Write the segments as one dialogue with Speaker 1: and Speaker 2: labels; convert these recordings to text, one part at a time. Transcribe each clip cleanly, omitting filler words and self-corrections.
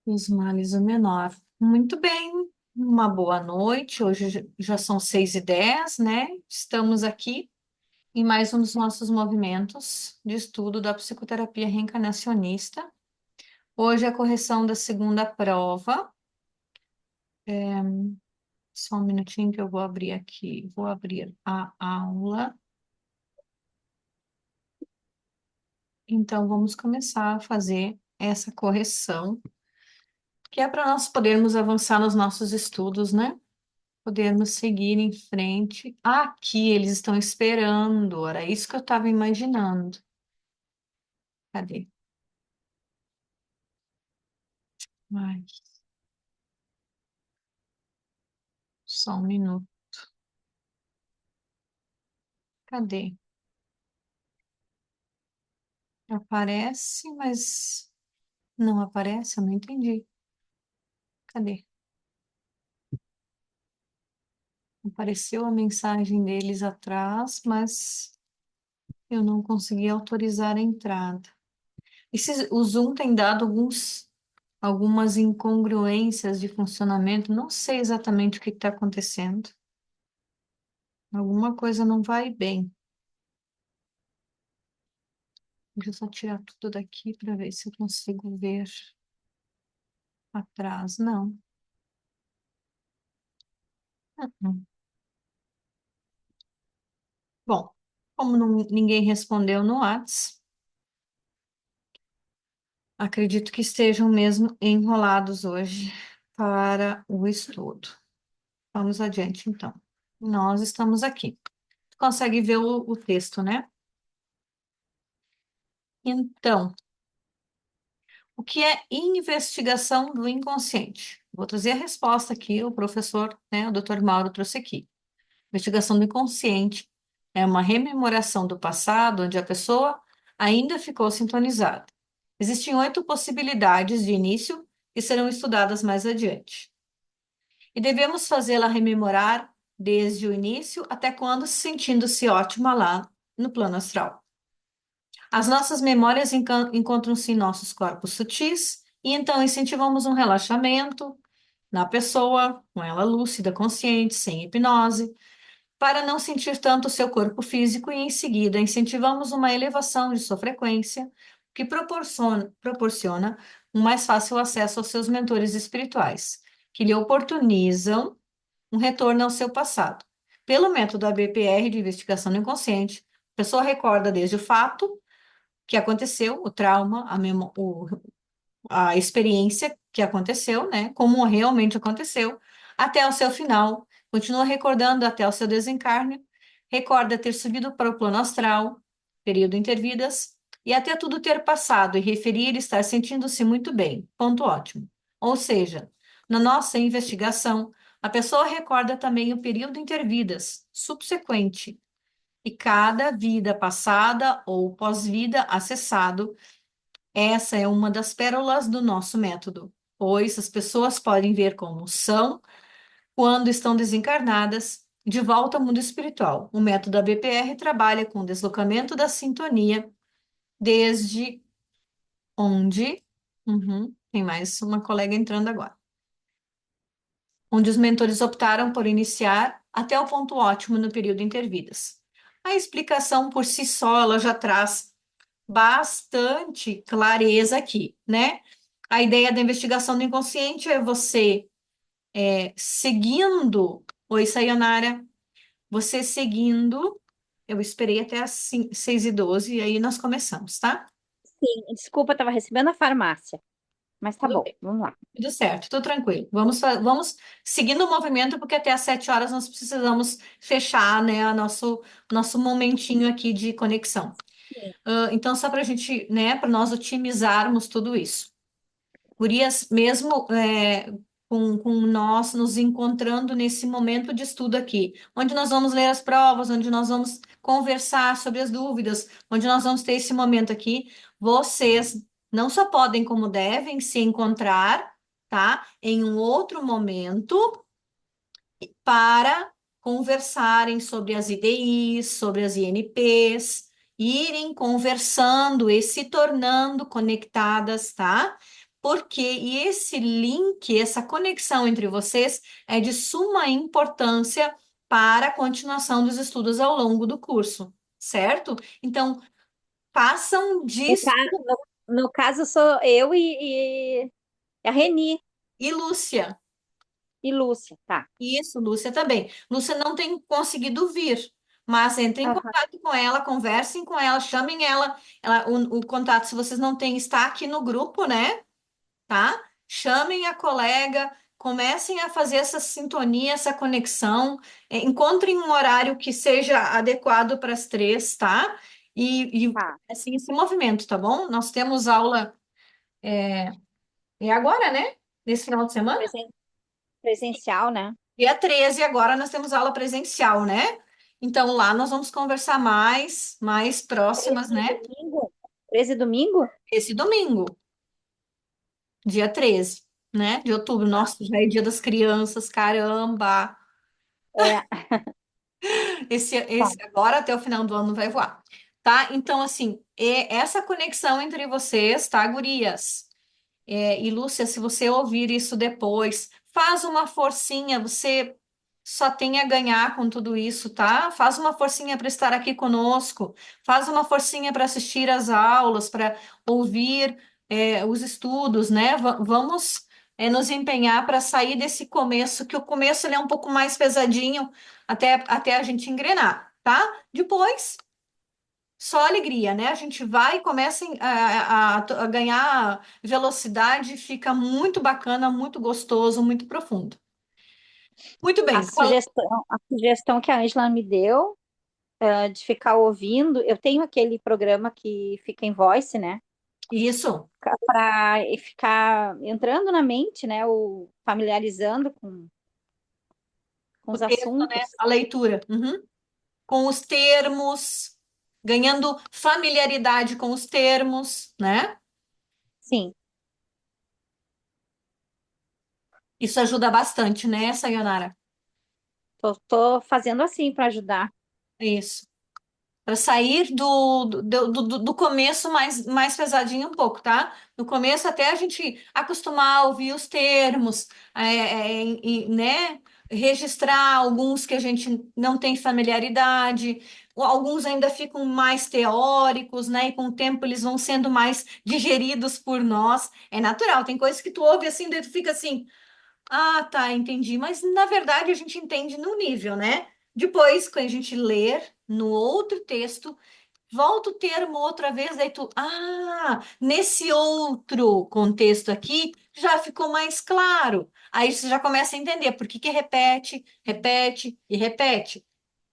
Speaker 1: Os males o menor. Muito bem, uma boa noite. Hoje já são 6h10, né? Estamos aqui em mais um dos nossos movimentos de estudo da psicoterapia reencarnacionista. Hoje é a correção da segunda prova. Só um minutinho que eu vou abrir aqui. Vou abrir a aula. Então, vamos começar a fazer essa correção, que é para nós podermos avançar nos nossos estudos, né? Podemos seguir em frente. Aqui eles estão esperando. Era isso que eu estava imaginando. Cadê? Ai, só um minuto. Cadê? Aparece, mas não aparece, eu não entendi. Cadê? Apareceu a mensagem deles atrás, mas eu não consegui autorizar a entrada. O Zoom tem dado algumas incongruências de funcionamento. Não sei exatamente o que está acontecendo. Alguma coisa não vai bem. Deixa eu só tirar tudo daqui para ver se eu consigo ver atrás. Não. Uhum. Bom, como ninguém respondeu no Whats, acredito que estejam mesmo enrolados hoje para o estudo. Vamos adiante, então. Nós estamos aqui. Tu consegue ver o texto, né? Então, o que é investigação do inconsciente? Vou trazer a resposta aqui, o professor, né, o Dr. Mauro trouxe aqui. Investigação do inconsciente é uma rememoração do passado onde a pessoa ainda ficou sintonizada. Existem 8 possibilidades de início que serão estudadas mais adiante. E devemos fazê-la rememorar desde o início até quando sentindo-se ótima lá no plano astral. As nossas memórias encontram-se em nossos corpos sutis e então incentivamos um relaxamento na pessoa, com ela lúcida, consciente, sem hipnose, para não sentir tanto o seu corpo físico e, em seguida, incentivamos uma elevação de sua frequência, que proporciona um mais fácil acesso aos seus mentores espirituais, que lhe oportunizam um retorno ao seu passado. Pelo método ABPR de investigação do inconsciente, a pessoa recorda desde o fato que aconteceu, o trauma, a experiência que aconteceu, né? Como realmente aconteceu, até o seu final. Continua recordando até o seu desencarne. Recorda ter subido para o plano astral, período intervidas, e até tudo ter passado e referir estar sentindo-se muito bem. Ponto ótimo. Ou seja, na nossa investigação, a pessoa recorda também o período intervidas, subsequente, e cada vida passada ou pós-vida acessado. Essa é uma das pérolas do nosso método, pois as pessoas podem ver como são quando estão desencarnadas de volta ao mundo espiritual. O método ABPR trabalha com o deslocamento da sintonia desde onde. Tem mais uma colega entrando agora. Onde os mentores optaram por iniciar até o ponto ótimo no período intervidas. A explicação por si só, ela já traz bastante clareza aqui, né? A ideia da investigação do inconsciente é você seguindo. Oi, Sayonara. Você seguindo. Eu esperei até as 6h12 e aí nós começamos, tá?
Speaker 2: Sim, desculpa, estava recebendo a farmácia. Mas tá
Speaker 1: Tudo
Speaker 2: bom,
Speaker 1: bem,
Speaker 2: vamos lá.
Speaker 1: tudo certo, tudo tranquilo. Vamos seguindo o movimento, porque até às 7 horas nós precisamos fechar, né, nosso momentinho aqui de conexão.
Speaker 2: Sim.
Speaker 1: Então, só para a gente, né, para nós otimizarmos tudo isso. Gurias, mesmo com nós nos encontrando nesse momento de estudo aqui, onde nós vamos ler as provas, onde nós vamos conversar sobre as dúvidas, onde nós vamos ter esse momento aqui, vocês não só podem, como devem se encontrar, tá? Em um outro momento para conversarem sobre as IDIs, sobre as INPs, irem conversando e se tornando conectadas, tá? porque e esse link, essa conexão entre vocês é de suma importância para a continuação dos estudos ao longo do curso, certo? Então, façam
Speaker 2: No,
Speaker 1: disso.
Speaker 2: ca- no caso, sou eu e a Reni
Speaker 1: E Lúcia,
Speaker 2: e Lúcia, tá?
Speaker 1: isso, Lúcia também. Lúcia não tem conseguido vir, mas entrem em
Speaker 2: Aham.
Speaker 1: contato com ela, conversem com ela, chamem ela. O contato, se vocês não têm, está aqui no grupo, né? Tá? Chamem a colega, comecem a fazer essa sintonia, essa conexão, encontrem um horário que seja adequado para as três, tá? E
Speaker 2: Tá.
Speaker 1: assim, esse movimento, tá bom? Nós temos aula, é agora, né? Nesse final de semana?
Speaker 2: Presen- Presencial, né?
Speaker 1: Dia 13 agora nós temos aula presencial, né? Então lá nós vamos conversar mais próximas,
Speaker 2: 13
Speaker 1: né?
Speaker 2: domingo? 13 domingo?
Speaker 1: Esse domingo, dia 13, né? De outubro.
Speaker 2: Tá.
Speaker 1: Nossa, já é dia das crianças, caramba!
Speaker 2: É, tá.
Speaker 1: Esse agora até o final do ano vai voar, tá? Então, assim, essa conexão entre vocês, tá, gurias? E Lúcia, se você ouvir isso depois, faz uma forcinha, você só tem a ganhar com tudo isso, tá? Faz uma forcinha para estar aqui conosco, faz uma forcinha para assistir às aulas, para ouvir os estudos, né? Vamos nos empenhar para sair desse começo, que o começo ele é um pouco mais pesadinho até a gente engrenar, tá? Depois só alegria, né? A gente vai e começa a ganhar velocidade, fica muito bacana, muito gostoso, muito profundo. Muito bem,
Speaker 2: A sugestão que a Angela me deu, de ficar ouvindo, eu tenho aquele programa que fica em voice, né?
Speaker 1: isso,
Speaker 2: Para ficar entrando na mente, né? O familiarizando com
Speaker 1: o
Speaker 2: os
Speaker 1: texto, né?
Speaker 2: assuntos.
Speaker 1: A leitura, uhum. Com os termos, ganhando familiaridade com os termos, né?
Speaker 2: Sim,
Speaker 1: Isso ajuda bastante, né, Sayonara?
Speaker 2: tô fazendo assim para ajudar.
Speaker 1: Isso. Para sair do começo mais pesadinho um pouco, tá? No começo até a gente acostumar a ouvir os termos, né? Registrar alguns que a gente não tem familiaridade, alguns ainda ficam mais teóricos, né? E com o tempo eles vão sendo mais digeridos por nós. É natural, tem coisas que tu ouve assim, daí tu fica assim. Ah, tá, entendi. Mas na verdade a gente entende no nível, né? Depois, quando a gente ler no outro texto, volta o termo outra vez, daí tu, nesse outro contexto aqui já ficou mais claro. Aí você já começa a entender por que que repete, repete e repete,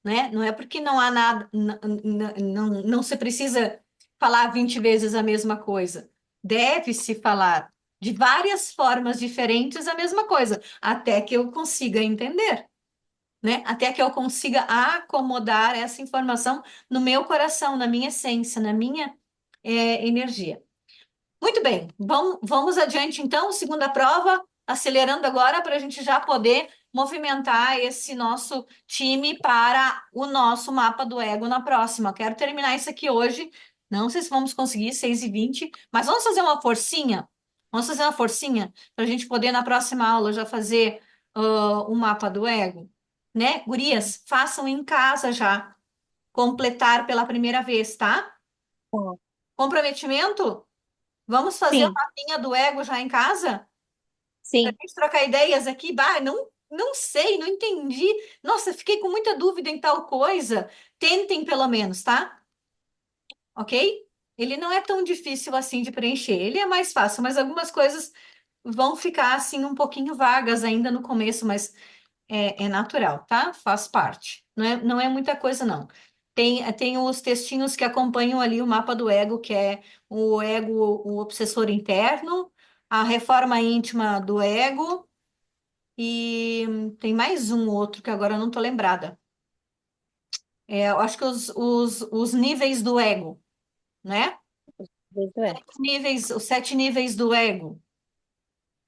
Speaker 1: né? Não é porque não há nada, não se precisa falar 20 vezes a mesma coisa. Deve-se falar de várias formas diferentes a mesma coisa, até que eu consiga entender, né? Até que eu consiga acomodar essa informação no meu coração, na minha essência, na minha energia. Muito bem, vamos adiante então, segunda prova, acelerando agora para a gente já poder movimentar esse nosso time para o nosso mapa do ego na próxima. Quero terminar isso aqui hoje, não sei se vamos conseguir 6h20, mas vamos fazer uma forcinha? Vamos fazer uma forcinha para a gente poder na próxima aula já fazer o mapa do ego, né? Gurias, façam em casa já, completar pela primeira vez, tá?
Speaker 2: Tá.
Speaker 1: Comprometimento? Vamos fazer o
Speaker 2: Sim,
Speaker 1: mapinha do ego já em casa? Pra
Speaker 2: sim.
Speaker 1: gente trocar ideias aqui? Bah, não sei, não entendi. Nossa, fiquei com muita dúvida em tal coisa. Tentem pelo menos, tá? Ok? Ele não é tão difícil assim de preencher. Ele é mais fácil, mas algumas coisas vão ficar assim um pouquinho vagas ainda no começo, mas é natural, tá? Faz parte. Não é muita coisa, não. Tem os textinhos que acompanham ali o mapa do ego, que é o ego, o obsessor interno, a reforma íntima do ego, e tem mais um outro que agora eu não tô lembrada. Eu acho que os níveis do ego, né?
Speaker 2: Isso é.
Speaker 1: Os 7 níveis do ego.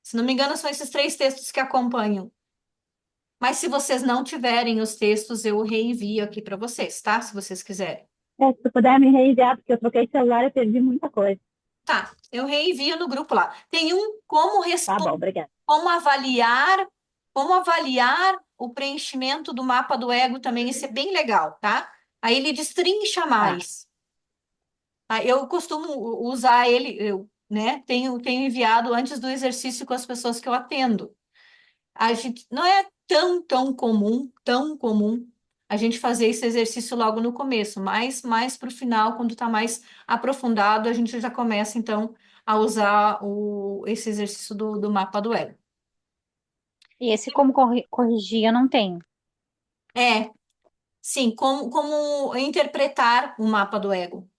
Speaker 1: Se não me engano, são esses 3 textos que acompanham. Mas se vocês não tiverem os textos, eu reenvio aqui para vocês, tá? Se vocês quiserem.
Speaker 2: Se tu puder me reenviar, porque eu troquei de celular e perdi muita coisa.
Speaker 1: Tá, eu reenvio no grupo lá. Tem um como
Speaker 2: Tá bom,
Speaker 1: responder,
Speaker 2: obrigada.
Speaker 1: como avaliar, como avaliar o preenchimento do mapa do ego também, isso é bem legal, tá? Aí ele destrincha
Speaker 2: Tá.
Speaker 1: mais. Tá? Eu costumo usar ele, eu, né? Tenho enviado antes do exercício com as pessoas que eu atendo. A gente não é tão comum a gente fazer esse exercício logo no começo, mas mais para o final, quando está mais aprofundado, a gente já começa então a usar esse exercício do mapa do ego.
Speaker 2: E esse como corrigir eu não tenho.
Speaker 1: É, sim, como interpretar o mapa do ego.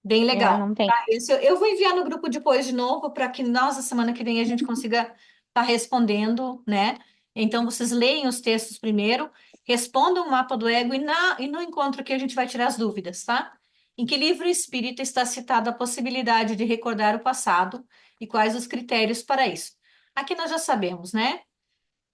Speaker 1: Bem
Speaker 2: É,
Speaker 1: legal.
Speaker 2: não tem.
Speaker 1: Tá? Esse eu vou enviar no grupo depois de novo para que nós, na semana que vem, a gente consiga estar respondendo, né? Então, vocês leem os textos primeiro, respondam o mapa do ego e no encontro aqui a gente vai tirar as dúvidas, tá? Em que livro espírita está citada a possibilidade de recordar o passado e quais os critérios para isso? Aqui nós já sabemos, né?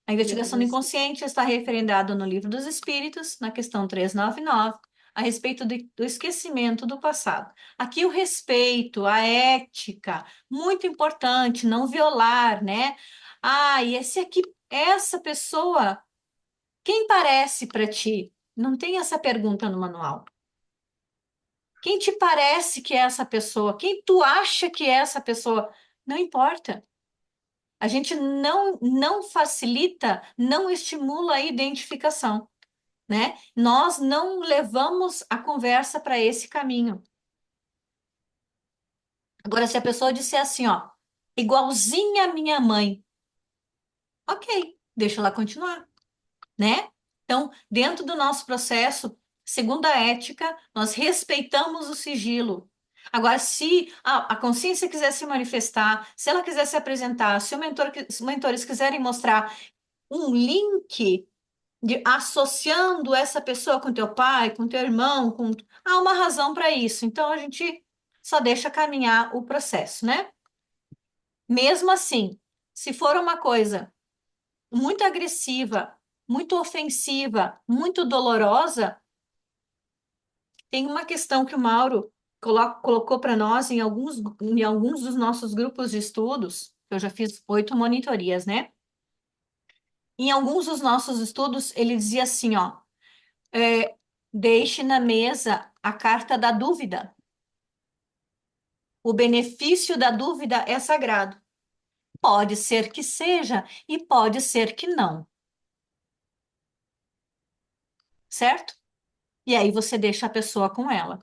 Speaker 1: A
Speaker 2: Livro
Speaker 1: investigação do
Speaker 2: dos
Speaker 1: inconsciente está referendada no Livro dos Espíritos, na questão 399, a respeito do esquecimento do passado. Aqui o respeito, a ética, muito importante, não violar, né? Ah, e esse aqui, essa pessoa, quem parece para ti? Não tem essa pergunta no manual. Quem te parece que é essa pessoa? Quem tu acha que é essa pessoa? Não importa. A gente não facilita, não estimula a identificação, né? Nós não levamos a conversa para esse caminho. Agora, se a pessoa disser assim, ó, igualzinha a minha mãe, ok, deixa ela continuar, né? Então, dentro do nosso processo, segundo a ética, nós respeitamos o sigilo. Agora, se a consciência quiser se manifestar, se ela quiser se apresentar, se os mentores quiserem mostrar um link associando essa pessoa com teu pai, com teu irmão, há uma razão para isso. Então a gente só deixa caminhar o processo, né? Mesmo assim, se for uma coisa muito agressiva, muito ofensiva, muito dolorosa, tem uma questão que o Mauro colocou para nós em alguns dos nossos grupos de estudos. Eu já fiz 8 monitorias, né? Em alguns dos nossos estudos, ele dizia assim, ó. Deixe na mesa a carta da dúvida. O benefício da dúvida é sagrado. Pode ser que seja e pode ser que não, certo? E aí você deixa a pessoa com ela.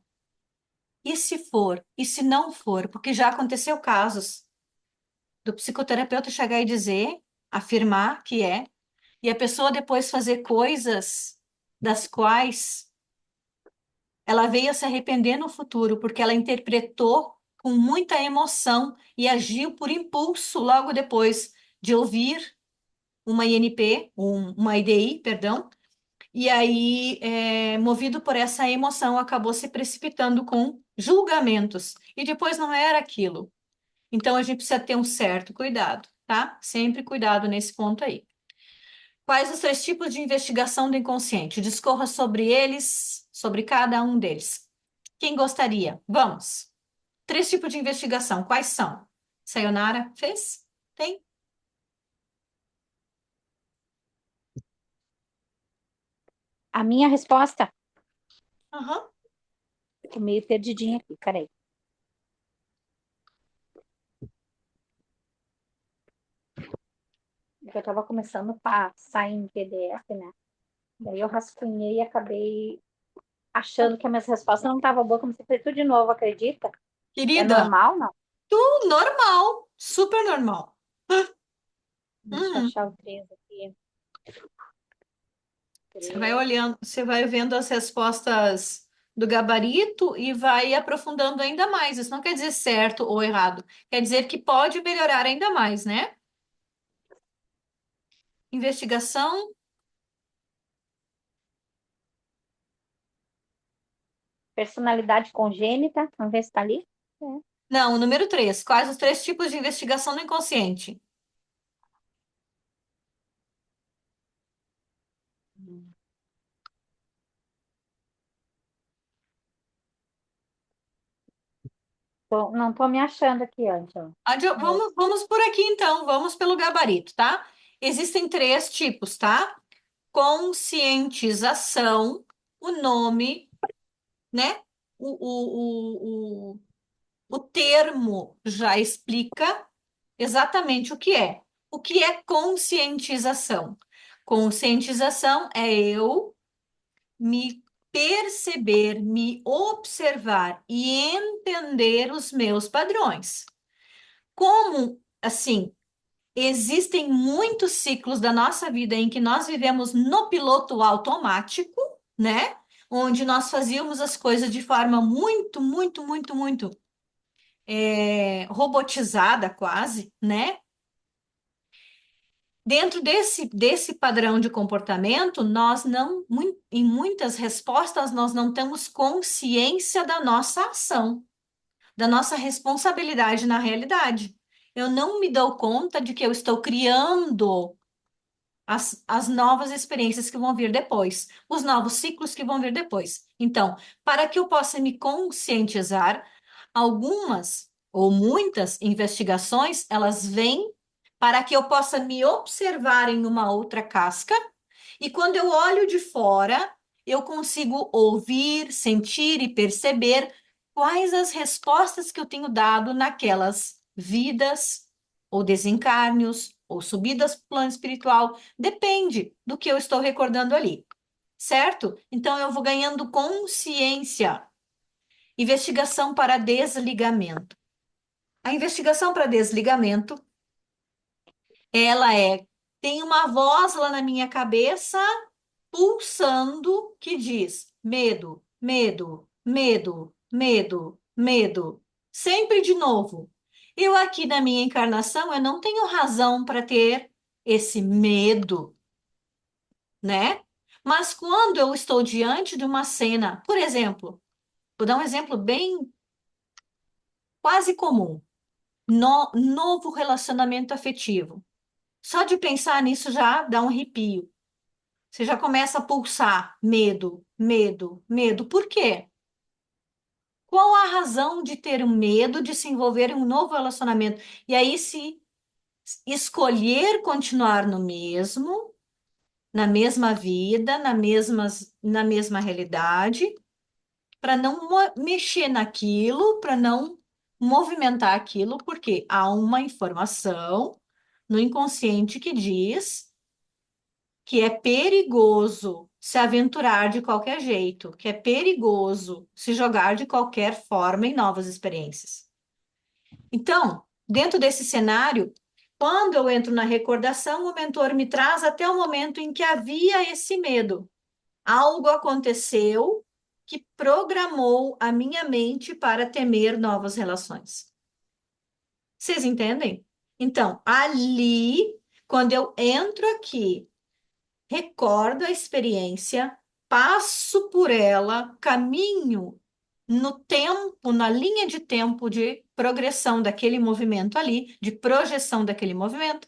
Speaker 1: E se for? E se não for? Porque já aconteceu casos do psicoterapeuta chegar e dizer, afirmar que é, e a pessoa depois fazer coisas das quais ela veio a se arrepender no futuro porque ela interpretou com muita emoção e agiu por impulso logo depois de ouvir uma INP, uma IDI, perdão, e aí, movido por essa emoção, acabou se precipitando com julgamentos. E depois não era aquilo. Então, a gente precisa ter um certo cuidado, tá? Sempre cuidado nesse ponto aí. Quais os 3 tipos de investigação do inconsciente? Discorra sobre eles, sobre cada um deles. Quem gostaria? Vamos. 3 tipos de investigação. Quais são? Sayonara fez? Tem?
Speaker 2: A minha resposta,
Speaker 1: Aham.
Speaker 2: tô meio perdidinha aqui, peraí. Eu tava começando a passar em PDF, né? Daí eu rascunhei e acabei achando que as minhas respostas não estavam boas, comecei a fazer tudo de novo, acredita? É
Speaker 1: Querida,
Speaker 2: normal, não?
Speaker 1: normal. Super normal.
Speaker 2: Deixa eu
Speaker 1: Uhum.
Speaker 2: achar o 3 aqui.
Speaker 1: Você vai
Speaker 2: 3.
Speaker 1: olhando, você vai vendo as respostas do gabarito e vai aprofundando ainda mais. Isso não quer dizer certo ou errado. Quer dizer que pode melhorar ainda mais, né? Investigação.
Speaker 2: Personalidade congênita, vamos ver se tá ali. É.
Speaker 1: Não, o número 3. Quais os 3 tipos de investigação do inconsciente?
Speaker 2: Não tô me achando aqui, Ângela.
Speaker 1: Vamos por aqui, então. Vamos pelo gabarito, tá? Existem três tipos, tá? Conscientização, o nome, né? O termo já explica exatamente o que é. O que é conscientização? Conscientização é eu me perceber, me observar e entender os meus padrões. Como, assim, existem muitos ciclos da nossa vida em que nós vivemos no piloto automático, né? Onde nós fazíamos as coisas de forma muito robotizada, quase, né? Dentro desse padrão de comportamento, nós não, em muitas respostas, nós não temos consciência da nossa ação, da nossa responsabilidade na realidade. Eu não me dou conta de que eu estou criando as novas experiências que vão vir depois, os novos ciclos que vão vir depois. Então, para que eu possa me conscientizar, algumas ou muitas investigações, elas vêm para que eu possa me observar em uma outra casca, e quando eu olho de fora, eu consigo ouvir, sentir e perceber quais as respostas que eu tenho dado naquelas vidas, ou desencarnios, ou subidas para o plano espiritual, depende do que eu estou recordando ali, certo? Então eu vou ganhando consciência. Investigação para desligamento. A investigação para desligamento, ela tem uma voz lá na minha cabeça pulsando que diz medo, medo, medo, medo, medo. Sempre de novo. Eu aqui na minha encarnação, eu não tenho razão para ter esse medo, né? Mas quando eu estou diante de uma cena, por exemplo, vou dar um exemplo bem quase comum. Novo relacionamento afetivo. Só de pensar nisso já dá um arrepio. Você já começa a pulsar medo, medo, medo. Por quê? Qual a razão de ter um medo de se envolver em um novo relacionamento? E aí, se escolher continuar no mesmo, na mesma vida, na mesma realidade, para não mexer naquilo, para não movimentar aquilo, porque há uma informação no inconsciente que diz que é perigoso se aventurar de qualquer jeito, que é perigoso se jogar de qualquer forma em novas experiências. Então, dentro desse cenário, quando eu entro na recordação, o mentor me traz até o momento em que havia esse medo. Algo aconteceu que programou a minha mente para temer novas relações. Vocês entendem? Então, ali, quando eu entro aqui, recordo a experiência, passo por ela, caminho no tempo, na linha de tempo de progressão daquele movimento ali, de projeção daquele movimento.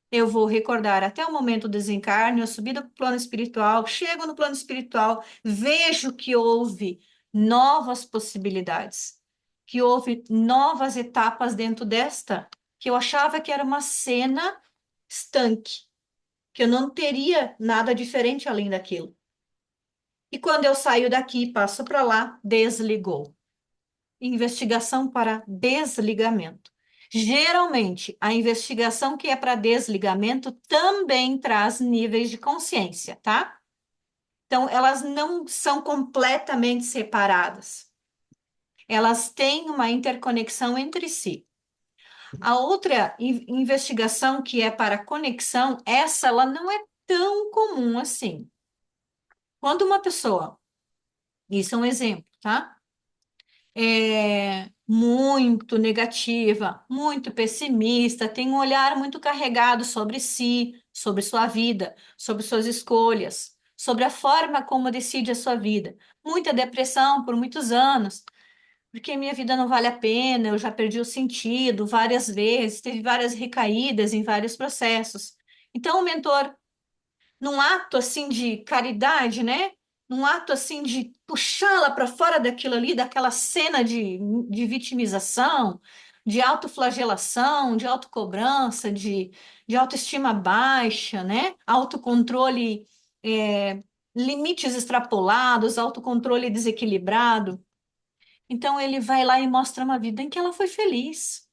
Speaker 1: Eu vou recordar até o momento do desencarne, a subida para o plano espiritual, chego no plano espiritual, vejo que houve novas possibilidades, que houve novas etapas dentro desta, que eu achava que era uma cena estanque, que eu não teria nada diferente além daquilo. E quando eu saio daqui, passo para lá, desligou. Investigação para desligamento. Geralmente, a investigação que é para desligamento também traz níveis de consciência, tá? Então, elas não são completamente separadas. Elas têm uma interconexão entre si. A outra investigação que é para conexão, essa ela não é tão comum assim. Quando uma pessoa, isso é um exemplo, tá? É muito negativa, muito pessimista, tem um olhar muito carregado sobre si, sobre sua vida, sobre suas escolhas, sobre a forma como decide a sua vida. Muita depressão por muitos anos, porque minha vida não vale a pena, eu já perdi o sentido várias vezes, teve várias recaídas em vários processos. Então, o mentor, num ato assim de caridade, né? num ato assim de puxá-la para fora daquilo ali, daquela cena de vitimização, de autoflagelação, de autocobrança, de autoestima baixa, né? Autocontrole, limites extrapolados, autocontrole desequilibrado. Então ele vai lá e mostra uma vida em que ela foi feliz,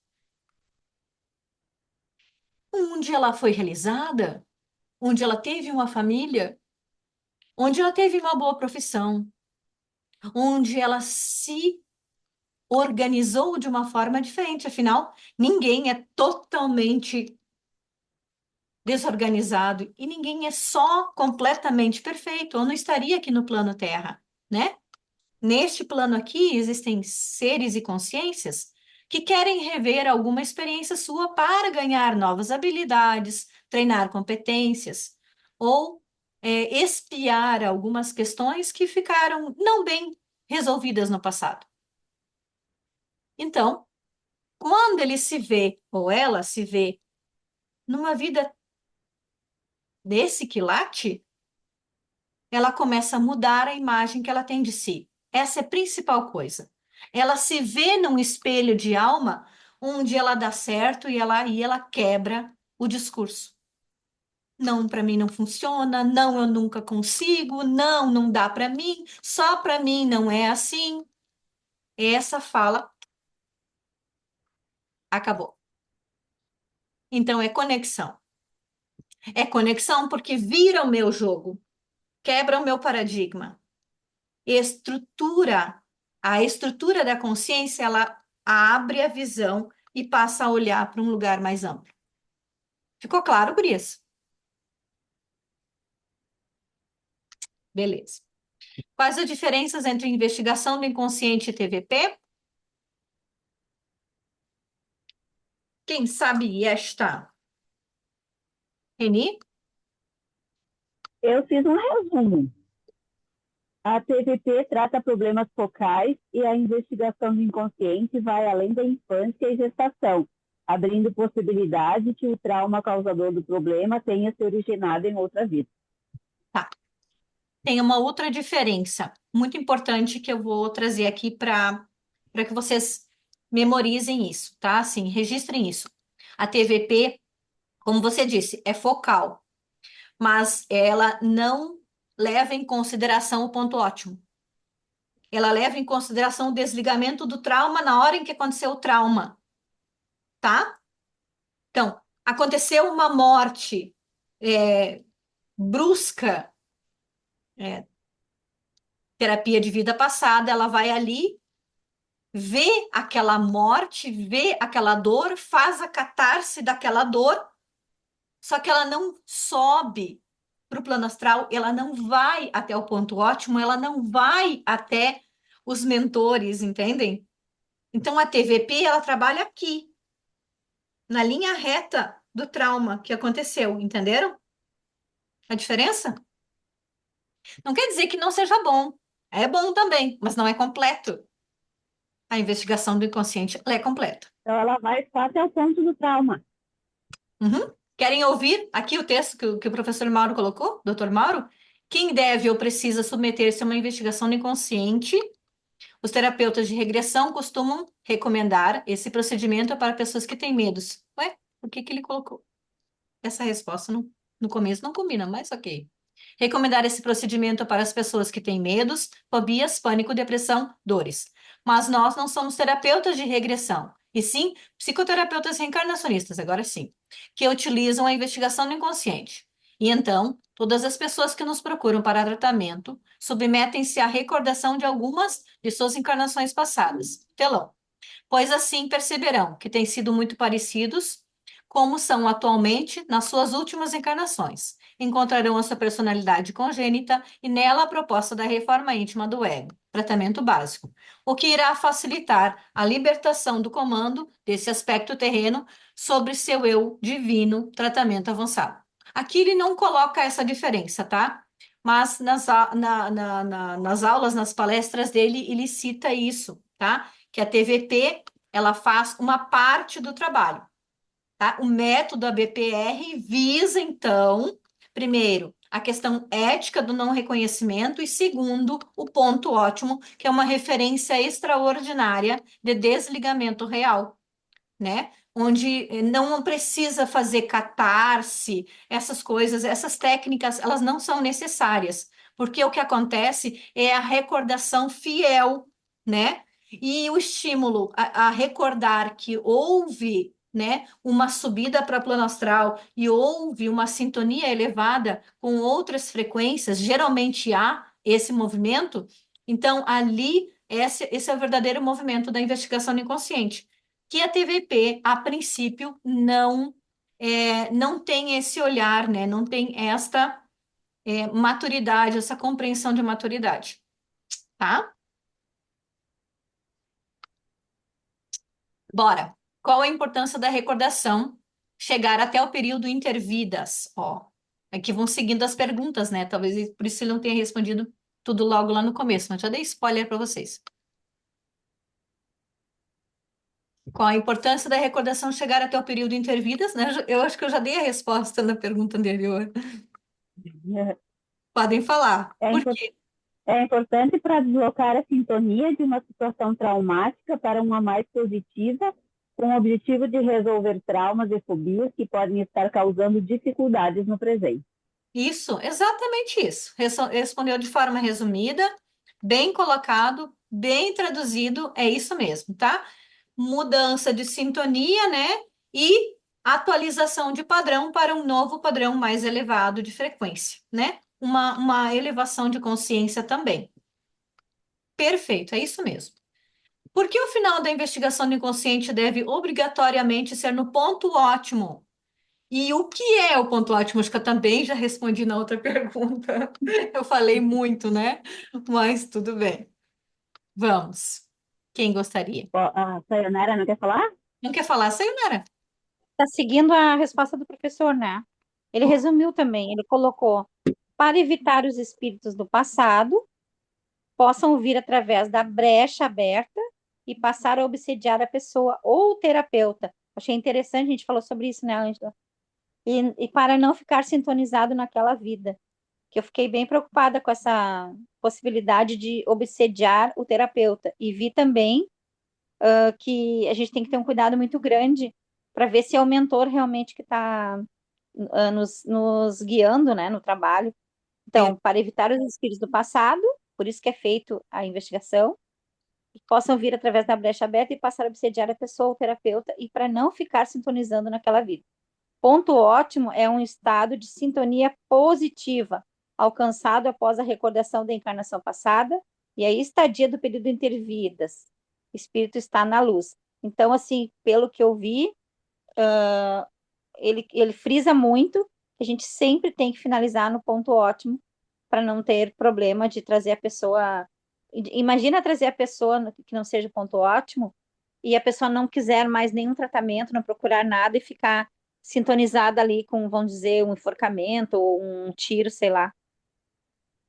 Speaker 1: onde ela foi realizada, onde ela teve uma família, onde ela teve uma boa profissão, onde ela se organizou de uma forma diferente. Afinal, ninguém é totalmente desorganizado e ninguém é só completamente perfeito. Eu não estaria aqui no plano Terra, né? Neste plano aqui existem seres e consciências que querem rever alguma experiência sua para ganhar novas habilidades, treinar competências ou expiar algumas questões que ficaram não bem resolvidas no passado. Então, quando ele se vê, ou ela se vê, numa vida desse quilate, ela começa a mudar a imagem que ela tem de si. Essa é a principal coisa. Ela se vê num espelho de alma onde ela dá certo e ela quebra o discurso. Não, para mim não funciona, não, eu nunca consigo, não, não dá para mim, só para mim não é assim. Essa fala acabou. Então é conexão. É conexão porque vira o meu jogo, quebra o meu paradigma, estrutura, a estrutura da consciência, ela abre a visão e passa a olhar para um lugar mais amplo. Ficou claro, Gurias? Beleza. Quais as diferenças entre investigação do inconsciente e TVP? Quem sabe esta? Reni?
Speaker 3: Eu fiz um resumo. A TVP trata problemas focais e a investigação do inconsciente vai além da infância e gestação, abrindo possibilidade que o trauma causador do problema tenha se originado em outra vida.
Speaker 1: Tá. Tem uma outra diferença muito importante que eu vou trazer aqui para que vocês memorizem isso, tá? Assim, registrem isso. A TVP, como você disse, é focal, mas ela não leva em consideração o ponto ótimo. Ela leva em consideração o desligamento do trauma na hora em que aconteceu o trauma, tá? Então, aconteceu uma morte brusca, é, terapia de vida passada, ela vai ali, vê aquela morte, vê aquela dor, faz a catarse daquela dor, só que ela não sobe para o plano astral, ela não vai até o ponto ótimo, ela não vai até os mentores, entendem? Então a TVP ela trabalha aqui, na linha reta do trauma que aconteceu, entenderam? A diferença? Não quer dizer que não seja bom. É bom também, mas não é completo. A investigação do inconsciente ela é completa.
Speaker 3: Então, ela vai só até o ponto do trauma.
Speaker 1: Uhum. Querem ouvir aqui o texto que o professor Mauro colocou, doutor Mauro? Quem deve ou precisa submeter-se a uma investigação do inconsciente? Os terapeutas de regressão costumam recomendar esse procedimento para pessoas que têm medos. Ué, por que que ele colocou essa resposta no começo? Não combina, mas ok. Recomendar esse procedimento para as pessoas que têm medos, fobias, pânico, depressão, dores. Mas nós não somos terapeutas de regressão, e sim psicoterapeutas reencarnacionistas, agora sim, que utilizam a investigação do inconsciente. E então, todas as pessoas que nos procuram para tratamento submetem-se à recordação de algumas de suas encarnações passadas. Telão. Pois assim perceberão que têm sido muito parecidos como são atualmente nas suas últimas encarnações. Encontrarão a sua personalidade congênita e nela a proposta da reforma íntima do ego, tratamento básico, o que irá facilitar a libertação do comando desse aspecto terreno sobre seu eu divino, tratamento avançado. Aqui ele não coloca essa diferença, tá? Mas nas aulas, nas palestras dele, ele cita isso, tá? Que a TVP, ela faz uma parte do trabalho. Tá? O método ABPR visa, então, primeiro, a questão ética do não reconhecimento, e segundo, o ponto ótimo, que é uma referência extraordinária de desligamento real, né? Onde não precisa fazer catarse, essas coisas, essas técnicas, elas não são necessárias, porque o que acontece é a recordação fiel, né? E o estímulo a recordar que houve, né, uma subida para plano astral e houve uma sintonia elevada com outras frequências, geralmente há esse movimento, então ali esse é o verdadeiro movimento da investigação do inconsciente que a TVP, a princípio, não tem esse olhar, né? Não tem esta maturidade, essa compreensão de maturidade, tá? Bora. Qual a importância da recordação chegar até o período intervidas? Ó, aqui vão seguindo as perguntas, né? Talvez por isso ele não tenha respondido tudo logo lá no começo, mas já dei spoiler para vocês. Qual a importância da recordação chegar até o período intervidas, né? Eu acho que eu já dei a resposta na pergunta anterior. Podem falar.
Speaker 3: É,
Speaker 1: Por
Speaker 3: impor-
Speaker 1: quê?
Speaker 3: é importante para deslocar a sintonia de uma situação traumática para uma mais positiva, com o objetivo de resolver traumas e fobias que podem estar causando dificuldades no presente.
Speaker 1: Isso, exatamente isso. Respondeu de forma resumida, bem colocado, bem traduzido, é isso mesmo, tá? Mudança de sintonia, né? E atualização de padrão para um novo padrão mais elevado de frequência, né? Uma elevação de consciência também. Perfeito, é isso mesmo. Por que o final da investigação do inconsciente deve obrigatoriamente ser no ponto ótimo? E o que é o ponto ótimo? Acho que eu também já respondi na outra pergunta. Eu falei muito, né? Mas tudo bem. Vamos. Quem gostaria?
Speaker 3: A Sayonara não quer falar?
Speaker 1: Não quer falar, Sayonara?
Speaker 2: Tá seguindo a resposta do professor, né? Ele resumiu também, ele colocou para evitar os espíritos do passado possam vir através da brecha aberta e passar a obsediar a pessoa ou o terapeuta. Achei interessante, a gente falou sobre isso, né, Ângela? E para não ficar sintonizado naquela vida, que eu fiquei bem preocupada com essa possibilidade de obsediar o terapeuta. E vi também que a gente tem que ter um cuidado muito grande para ver se é o mentor realmente que está nos guiando, né, no trabalho.
Speaker 1: Per-
Speaker 2: Então, para evitar os espíritos do passado, por isso que é feito a investigação, que possam vir através da brecha aberta e passar a obsediar a pessoa, o terapeuta, e para não ficar sintonizando naquela vida. Ponto ótimo é um estado de sintonia positiva, alcançado após a recordação da encarnação passada e a estadia do período intervidas. O espírito está na luz. Então, assim, pelo que eu vi, ele frisa muito que a gente sempre tem que finalizar no ponto ótimo para não ter problema de trazer a pessoa. Imagina trazer a pessoa que não seja o ponto ótimo e a pessoa não quiser mais nenhum tratamento, não procurar nada e ficar sintonizada ali com, vamos dizer, um enforcamento ou um tiro, sei lá.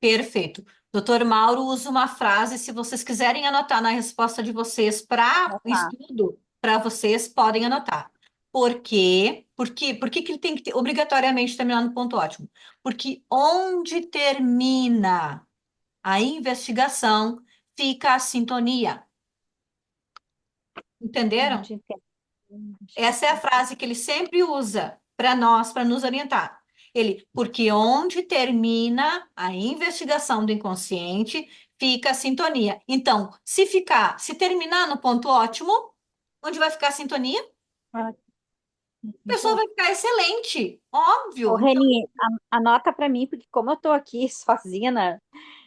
Speaker 1: Perfeito. Doutor Mauro usa uma frase, se vocês quiserem anotar na resposta de vocês para o
Speaker 2: Tá.
Speaker 1: estudo, para vocês podem anotar. Por quê? Por que que ele tem que obrigatoriamente terminar no ponto ótimo? Porque onde termina a investigação, fica a sintonia. Entenderam? Essa é a frase que ele sempre usa para nós, para nos orientar. Porque onde termina a investigação do inconsciente, fica a sintonia. Então, se terminar no ponto ótimo, onde vai ficar a sintonia?
Speaker 3: Ah,
Speaker 1: A pessoa vai ficar excelente,
Speaker 2: Ô,
Speaker 1: óbvio. Então,
Speaker 2: Reni, anota para mim, porque como eu tô aqui sozinha,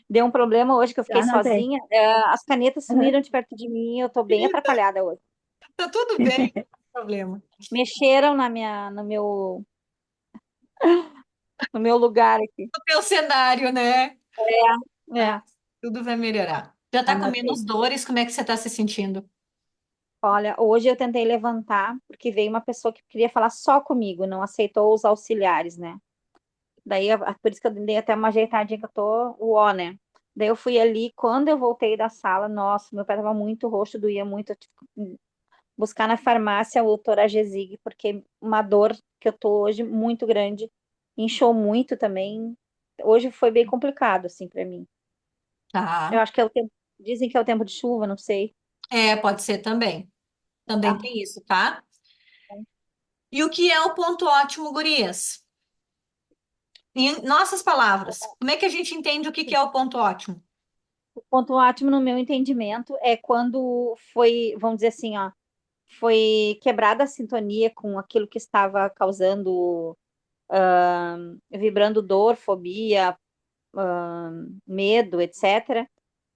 Speaker 2: deu um problema hoje que eu fiquei
Speaker 3: já anotei.
Speaker 2: sozinha, as canetas
Speaker 3: Uhum.
Speaker 2: sumiram de perto de mim, eu tô bem
Speaker 1: querida,
Speaker 2: atrapalhada hoje.
Speaker 1: tá tudo bem, não tem problema.
Speaker 2: Mexeram no meu lugar aqui.
Speaker 1: O teu cenário, né? Ah,
Speaker 2: É,
Speaker 1: tudo vai melhorar. Já tá com
Speaker 3: Anotei.
Speaker 1: menos dores, como é que você tá se sentindo?
Speaker 2: olha, hoje eu tentei levantar, porque veio uma pessoa que queria falar só comigo, não aceitou os auxiliares, né? Daí, por isso que eu dei até uma ajeitadinha que eu tô, uó, né? Daí eu fui ali, quando eu voltei da sala, nossa, meu pé tava muito roxo, doía muito, eu tive que buscar na farmácia o Toragesic, porque uma dor que eu tô hoje muito grande, inchou muito também, Hoje foi bem complicado, assim, para mim. Eu
Speaker 1: Tá.
Speaker 2: acho que é o tempo, dizem que é o tempo de chuva, não sei.
Speaker 1: É, pode ser também. Também
Speaker 2: Tá.
Speaker 1: tem isso, tá? E o que é o ponto ótimo, gurias? Em nossas palavras, como é que a gente entende o que que é o ponto ótimo?
Speaker 2: O ponto ótimo, no meu entendimento, é quando foi, vamos dizer assim, ó, foi quebrada a sintonia com aquilo que estava causando, vibrando dor, fobia, medo, etc.,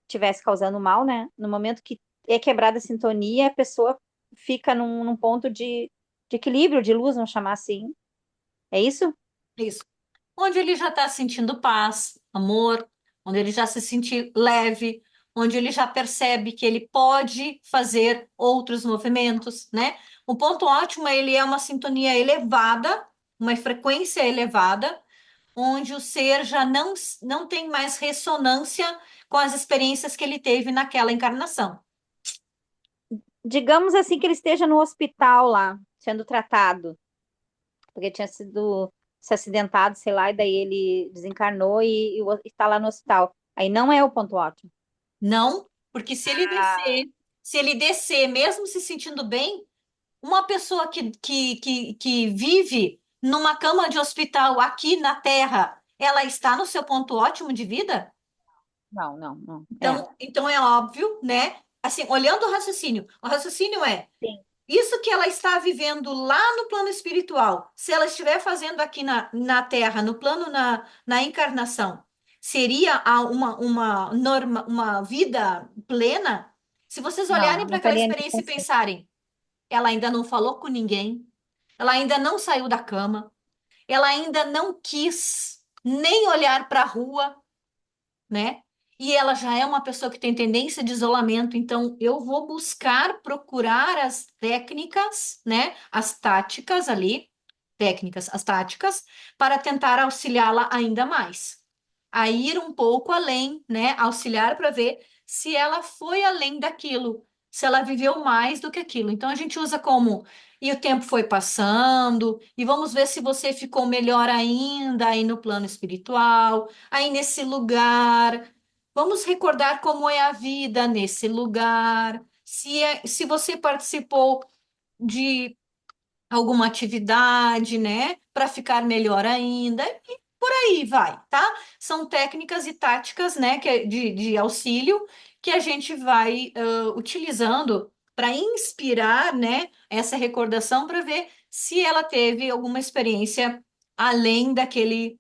Speaker 2: tivesse causando mal, né? No momento que é quebrada a sintonia, a pessoa fica num ponto de equilíbrio, de luz, vamos chamar assim. É isso?
Speaker 1: Isso. Onde ele já está sentindo paz, amor, onde ele já se sente leve, onde ele já percebe que ele pode fazer outros movimentos, né? O ponto ótimo, ele é uma sintonia elevada, uma frequência elevada, onde o ser já não tem mais ressonância com as experiências que ele teve naquela encarnação.
Speaker 2: Digamos assim que ele esteja no hospital lá, sendo tratado, porque tinha sido se acidentado, sei lá, e daí ele desencarnou e está lá no hospital. Aí não é o ponto ótimo.
Speaker 1: Não, porque
Speaker 2: Ah,
Speaker 1: se ele descer, mesmo se sentindo bem, uma pessoa que vive numa cama de hospital aqui na Terra, ela está no seu ponto ótimo de vida?
Speaker 2: não, não, não. É.
Speaker 1: Então é óbvio, né? Assim, olhando o raciocínio é
Speaker 2: Sim.
Speaker 1: isso que ela está vivendo lá no plano espiritual, se ela estiver fazendo aqui na Terra, no plano na encarnação, seria uma vida plena? Se vocês
Speaker 2: Não,
Speaker 1: olharem para
Speaker 2: não
Speaker 1: aquela
Speaker 2: estaria nem
Speaker 1: experiência e
Speaker 2: pensando.
Speaker 1: pensarem, ela ainda não falou com ninguém, ela ainda não saiu da cama, ela ainda não quis nem olhar para a rua, né? E ela já é uma pessoa que tem tendência de isolamento, então eu vou buscar procurar as técnicas, né? As táticas ali, técnicas, as táticas, para tentar auxiliá-la ainda mais. A ir um pouco além, né? Auxiliar para ver se ela foi além daquilo, se ela viveu mais do que aquilo. Então a gente usa como e o tempo foi passando, e vamos ver se você ficou melhor ainda aí no plano espiritual, aí nesse lugar. Vamos recordar como é a vida nesse lugar, se você participou de alguma atividade, né, para ficar melhor ainda, e por aí vai, tá? São técnicas e táticas, né, de auxílio que a gente vai utilizando para inspirar, né, essa recordação para ver se ela teve alguma experiência além daquele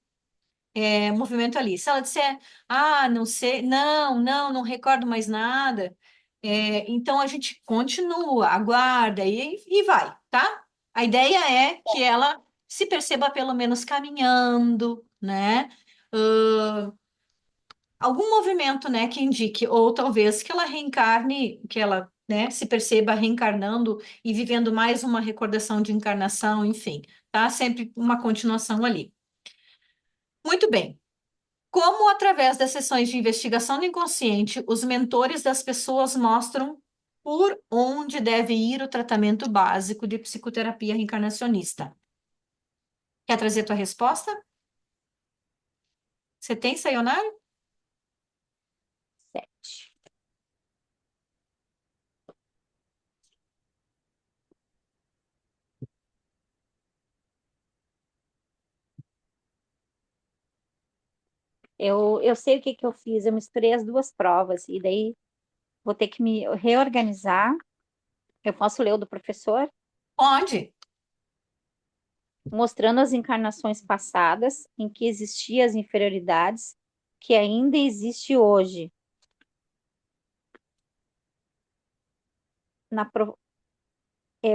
Speaker 1: movimento ali. Se ela disser, ah, não sei, não recordo mais nada, então a gente continua, aguarda e vai, tá? A ideia é que ela se perceba pelo menos caminhando, né? Algum movimento, né, que indique, ou talvez que ela reencarne, que ela, né, se perceba reencarnando e vivendo mais uma recordação de encarnação, enfim, tá? Sempre uma continuação ali. Muito bem. Como, através das sessões de investigação do inconsciente, os mentores das pessoas mostram por onde deve ir o tratamento básico de psicoterapia reencarnacionista? Quer trazer tua resposta? Você tem, Sayonara?
Speaker 2: 7. Eu sei o que que eu fiz, eu misturei as duas provas, e daí vou ter que me reorganizar. Eu posso ler o do professor,
Speaker 1: Pode.
Speaker 2: mostrando as encarnações passadas em que existiam as inferioridades que ainda existe hoje, na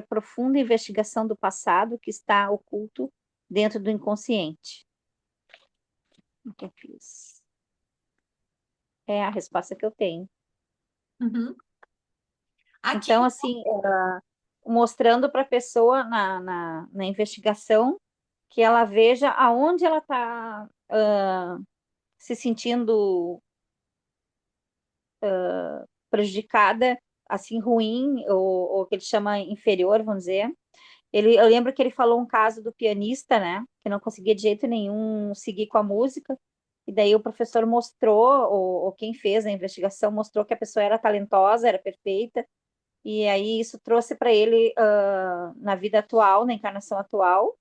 Speaker 2: profunda investigação do passado que está oculto dentro do inconsciente. O que eu fiz? É a resposta que eu tenho.
Speaker 1: Uhum. Aqui,
Speaker 2: Então, assim, mostrando para a pessoa na investigação que ela veja aonde ela está se sentindo prejudicada, assim, ruim, ou que ele chama inferior, vamos dizer. Eu lembro que ele falou um caso do pianista, né, que não conseguia de jeito nenhum seguir com a música, e daí o professor mostrou, ou quem fez a investigação mostrou que a pessoa era talentosa, era perfeita, e aí isso trouxe para ele, na vida atual, na encarnação atual,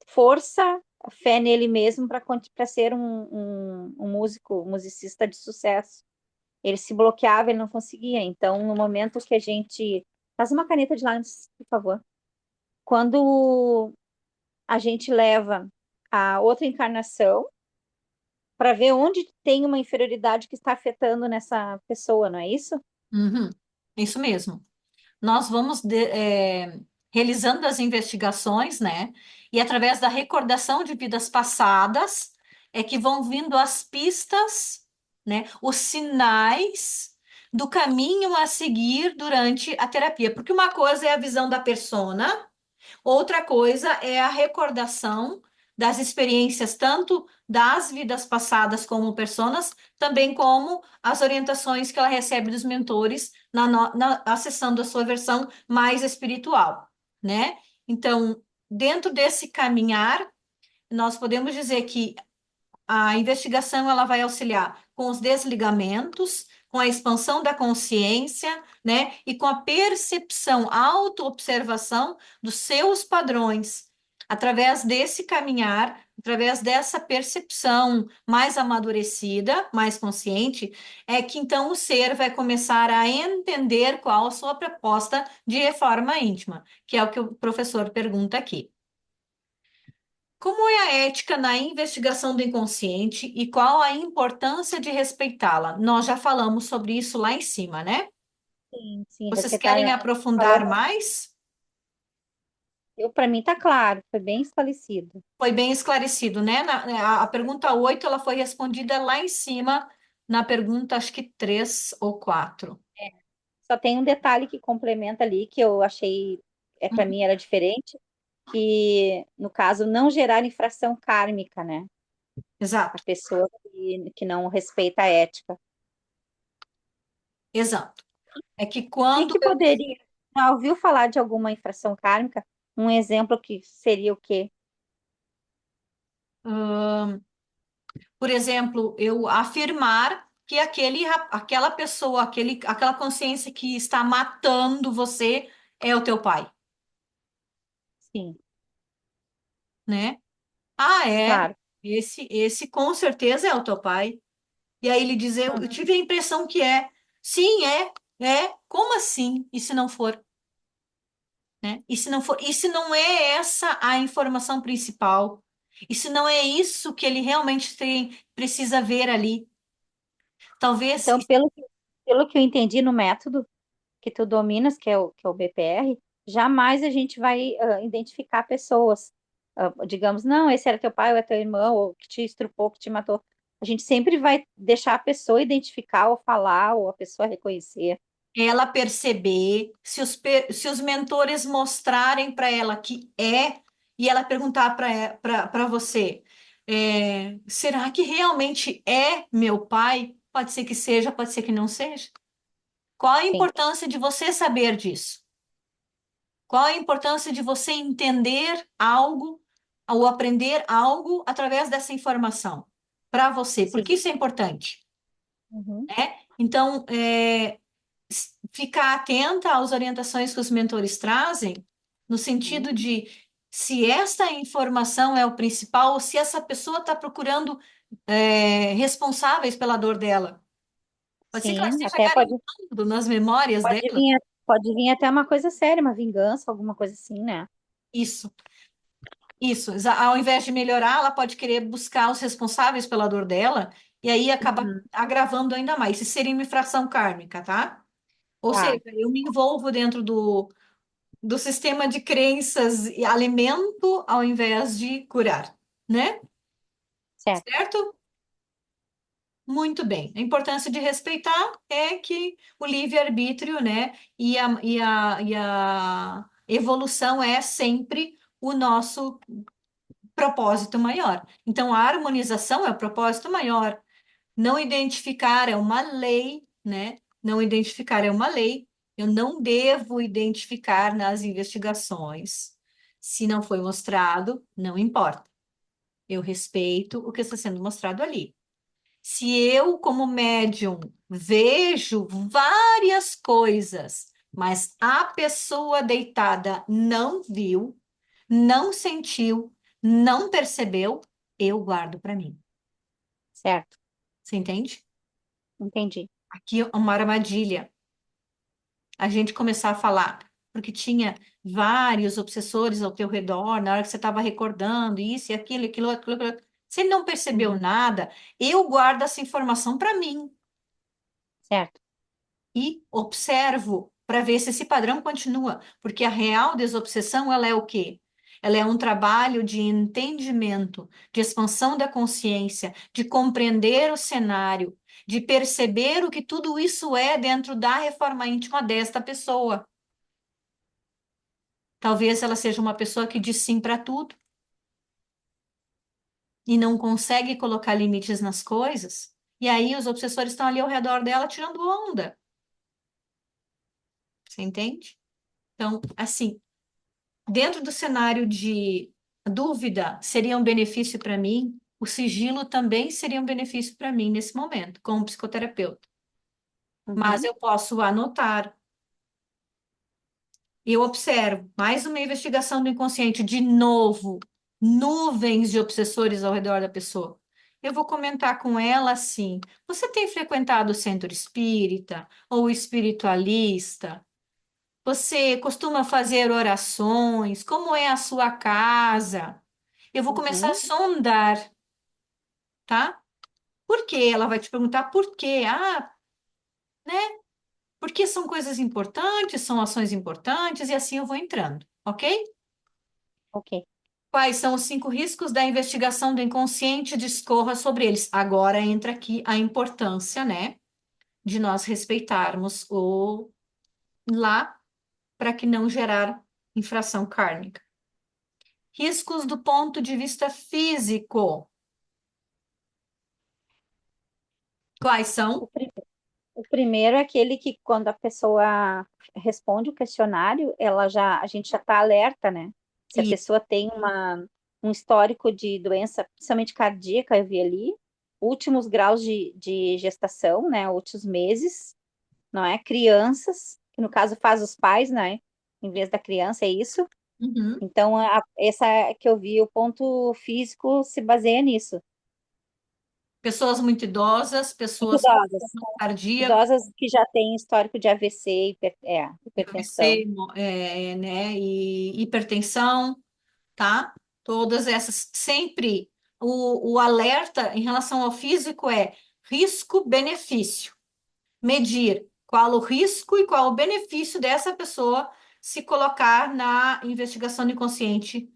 Speaker 2: força, fé nele mesmo para ser um músico, um musicista de sucesso. Ele se bloqueava, ele não conseguia. Então, no momento que a gente. Faz uma caneta de lápis, por favor. Quando a gente leva a outra encarnação para ver onde tem uma inferioridade que está afetando nessa pessoa, não é isso?
Speaker 1: Uhum, isso mesmo. Nós vamos realizando as investigações, né? E através da recordação de vidas passadas é que vão vindo as pistas, né? Os sinais do caminho a seguir durante a terapia. Porque uma coisa é a visão da persona, outra coisa é a recordação das experiências, tanto das vidas passadas como personas, também como as orientações que ela recebe dos mentores acessando a sua versão mais espiritual, né? Então, dentro desse caminhar, nós podemos dizer que a investigação ela vai auxiliar com os desligamentos, com a expansão da consciência, né? E com a percepção, autoobservação dos seus padrões. Através desse caminhar, através dessa percepção mais amadurecida, mais consciente, é que então o ser vai começar a entender qual a sua proposta de reforma íntima, que é o que o professor pergunta aqui. Como é a ética na investigação do inconsciente e qual a importância de respeitá-la? Nós já falamos sobre isso lá em cima, né?
Speaker 2: Sim, sim,
Speaker 1: Vocês
Speaker 2: respeitar.
Speaker 1: querem aprofundar
Speaker 2: Falamos,
Speaker 1: mais?
Speaker 2: para mim tá claro, foi bem esclarecido.
Speaker 1: Foi bem esclarecido, né? A pergunta 8 ela foi respondida lá em cima, na pergunta, acho que 3 ou 4.
Speaker 2: Só tem um detalhe que complementa ali, que eu achei, para mim era diferente, que, no caso, não gerar infração kármica, né? A
Speaker 1: Exato,
Speaker 2: pessoa que não respeita a ética.
Speaker 1: exato. É que
Speaker 2: O que
Speaker 1: quando
Speaker 2: que poderia... Já ouviu falar de alguma infração kármica? Um exemplo que seria o quê?
Speaker 1: por exemplo, eu afirmar que aquela pessoa, aquela consciência que está matando você é o teu pai,
Speaker 2: Sim,
Speaker 1: né? Ah, é.
Speaker 2: claro.
Speaker 1: Esse com certeza é o teu pai. E aí ele diz, eu
Speaker 2: Uhum.
Speaker 1: tive a impressão que é. Sim, é. Como assim? E se não for, né? E se não for? E se não é essa a informação principal? E se não é isso que ele realmente precisa ver ali? Talvez.
Speaker 2: Então, pelo que eu entendi no método que tu dominas, que é o BPR, jamais a gente vai identificar pessoas. Digamos, não, esse era teu pai, ou é teu irmão, ou que te estrupou, que te matou. A gente sempre vai deixar a pessoa identificar, ou falar, ou a pessoa reconhecer.
Speaker 1: Ela perceber, se os mentores mostrarem para ela que é, e ela perguntar para você, será que realmente é meu pai? Pode ser que seja, pode ser que não seja. Qual a
Speaker 2: Sim,
Speaker 1: importância de você saber disso? Qual a importância de você entender algo ou aprender algo através dessa informação para você?
Speaker 2: sim.
Speaker 1: Porque isso é importante,
Speaker 2: Uhum,
Speaker 1: né? Então, ficar atenta às orientações que os mentores trazem, no
Speaker 2: uhum.
Speaker 1: sentido de se esta informação é o principal, ou se essa pessoa está procurando responsáveis pela dor dela. Pode ser que ela
Speaker 2: Sim,
Speaker 1: esteja
Speaker 2: até pode,
Speaker 1: garimpando nas memórias
Speaker 2: pode
Speaker 1: dela.
Speaker 2: vir, pode vir até uma coisa séria, uma vingança, alguma coisa assim, né?
Speaker 1: Isso, isso. Ao invés de melhorar, ela pode querer buscar os responsáveis pela dor dela e aí acaba
Speaker 2: Uhum.
Speaker 1: agravando ainda mais. Isso seria uma infração kármica, tá? Ou seja,
Speaker 2: Tá,
Speaker 1: eu me envolvo dentro do sistema de crenças e alimento ao invés de curar, né?
Speaker 2: certo.
Speaker 1: Certo? Muito bem. A importância de respeitar é que o livre-arbítrio, né, e a evolução é sempre o nosso propósito maior. Então, a harmonização é o propósito maior. Não identificar é uma lei, né? Não identificar é uma lei. Eu não devo identificar nas investigações. Se não foi mostrado, não importa. Eu respeito o que está sendo mostrado ali. Se eu, como médium, vejo várias coisas, mas a pessoa deitada não viu, não sentiu, não percebeu, eu guardo para mim.
Speaker 2: Certo,
Speaker 1: Você entende?
Speaker 2: entendi.
Speaker 1: Aqui é uma armadilha. A gente começar a falar, porque tinha vários obsessores ao teu redor, na hora que você estava recordando isso e aquilo, aquilo, aquilo, aquilo. Se ele não percebeu
Speaker 2: Uhum.
Speaker 1: nada, eu guardo essa informação para mim
Speaker 2: Certo.
Speaker 1: e observo para ver se esse padrão continua, porque a real desobsessão, ela é o quê? Ela é um trabalho de entendimento, de expansão da consciência, de compreender o cenário, de perceber o que tudo isso é dentro da reforma íntima desta pessoa. Talvez ela seja uma pessoa que diz sim para tudo e não consegue colocar limites nas coisas, e aí os obsessores estão ali ao redor dela tirando onda. Você entende? Então, assim, dentro do cenário de dúvida, seria um benefício para mim, o sigilo também seria um benefício para mim nesse momento, como psicoterapeuta. Mas
Speaker 2: Uhum.
Speaker 1: eu posso anotar. Eu observo mais uma investigação do inconsciente, de novo, nuvens de obsessores ao redor da pessoa. Eu vou comentar com ela assim: você tem frequentado o centro espírita ou espiritualista? Você costuma fazer orações? Como é a sua casa? Eu vou começar a
Speaker 2: Uhum.
Speaker 1: sondar, tá? Por quê? Ela vai te perguntar por quê. Ah, né? Porque são coisas importantes, são ações importantes, e assim eu vou entrando, ok?
Speaker 2: Ok.
Speaker 1: Quais são os 5 riscos da investigação do inconsciente? Discorra sobre eles. Agora entra aqui a importância, né, de nós respeitarmos o lá para que não gerar infração kármica. Riscos do ponto de vista físico. Quais
Speaker 2: O,
Speaker 1: são?
Speaker 2: pri- o primeiro é aquele que quando a pessoa responde o questionário, a gente já está alerta, né? Se a
Speaker 1: E,
Speaker 2: pessoa tem um histórico de doença, principalmente cardíaca, eu vi ali, últimos graus de gestação, né? Últimos meses, não é? Crianças, que no caso faz os pais, né? Em vez da criança, é isso.
Speaker 1: uhum,
Speaker 2: Então, essa que eu vi, o ponto físico se baseia nisso.
Speaker 1: pessoas muito idosas,
Speaker 2: Muito
Speaker 1: pessoas com
Speaker 2: idosas.
Speaker 1: cardíaco,
Speaker 2: Idosas que já têm histórico de AVC, hipertensão.
Speaker 1: AVC, né, e hipertensão, tá? Todas essas, sempre o alerta em relação ao físico é risco-benefício. Medir qual o risco e qual o benefício dessa pessoa se colocar na investigação do inconsciente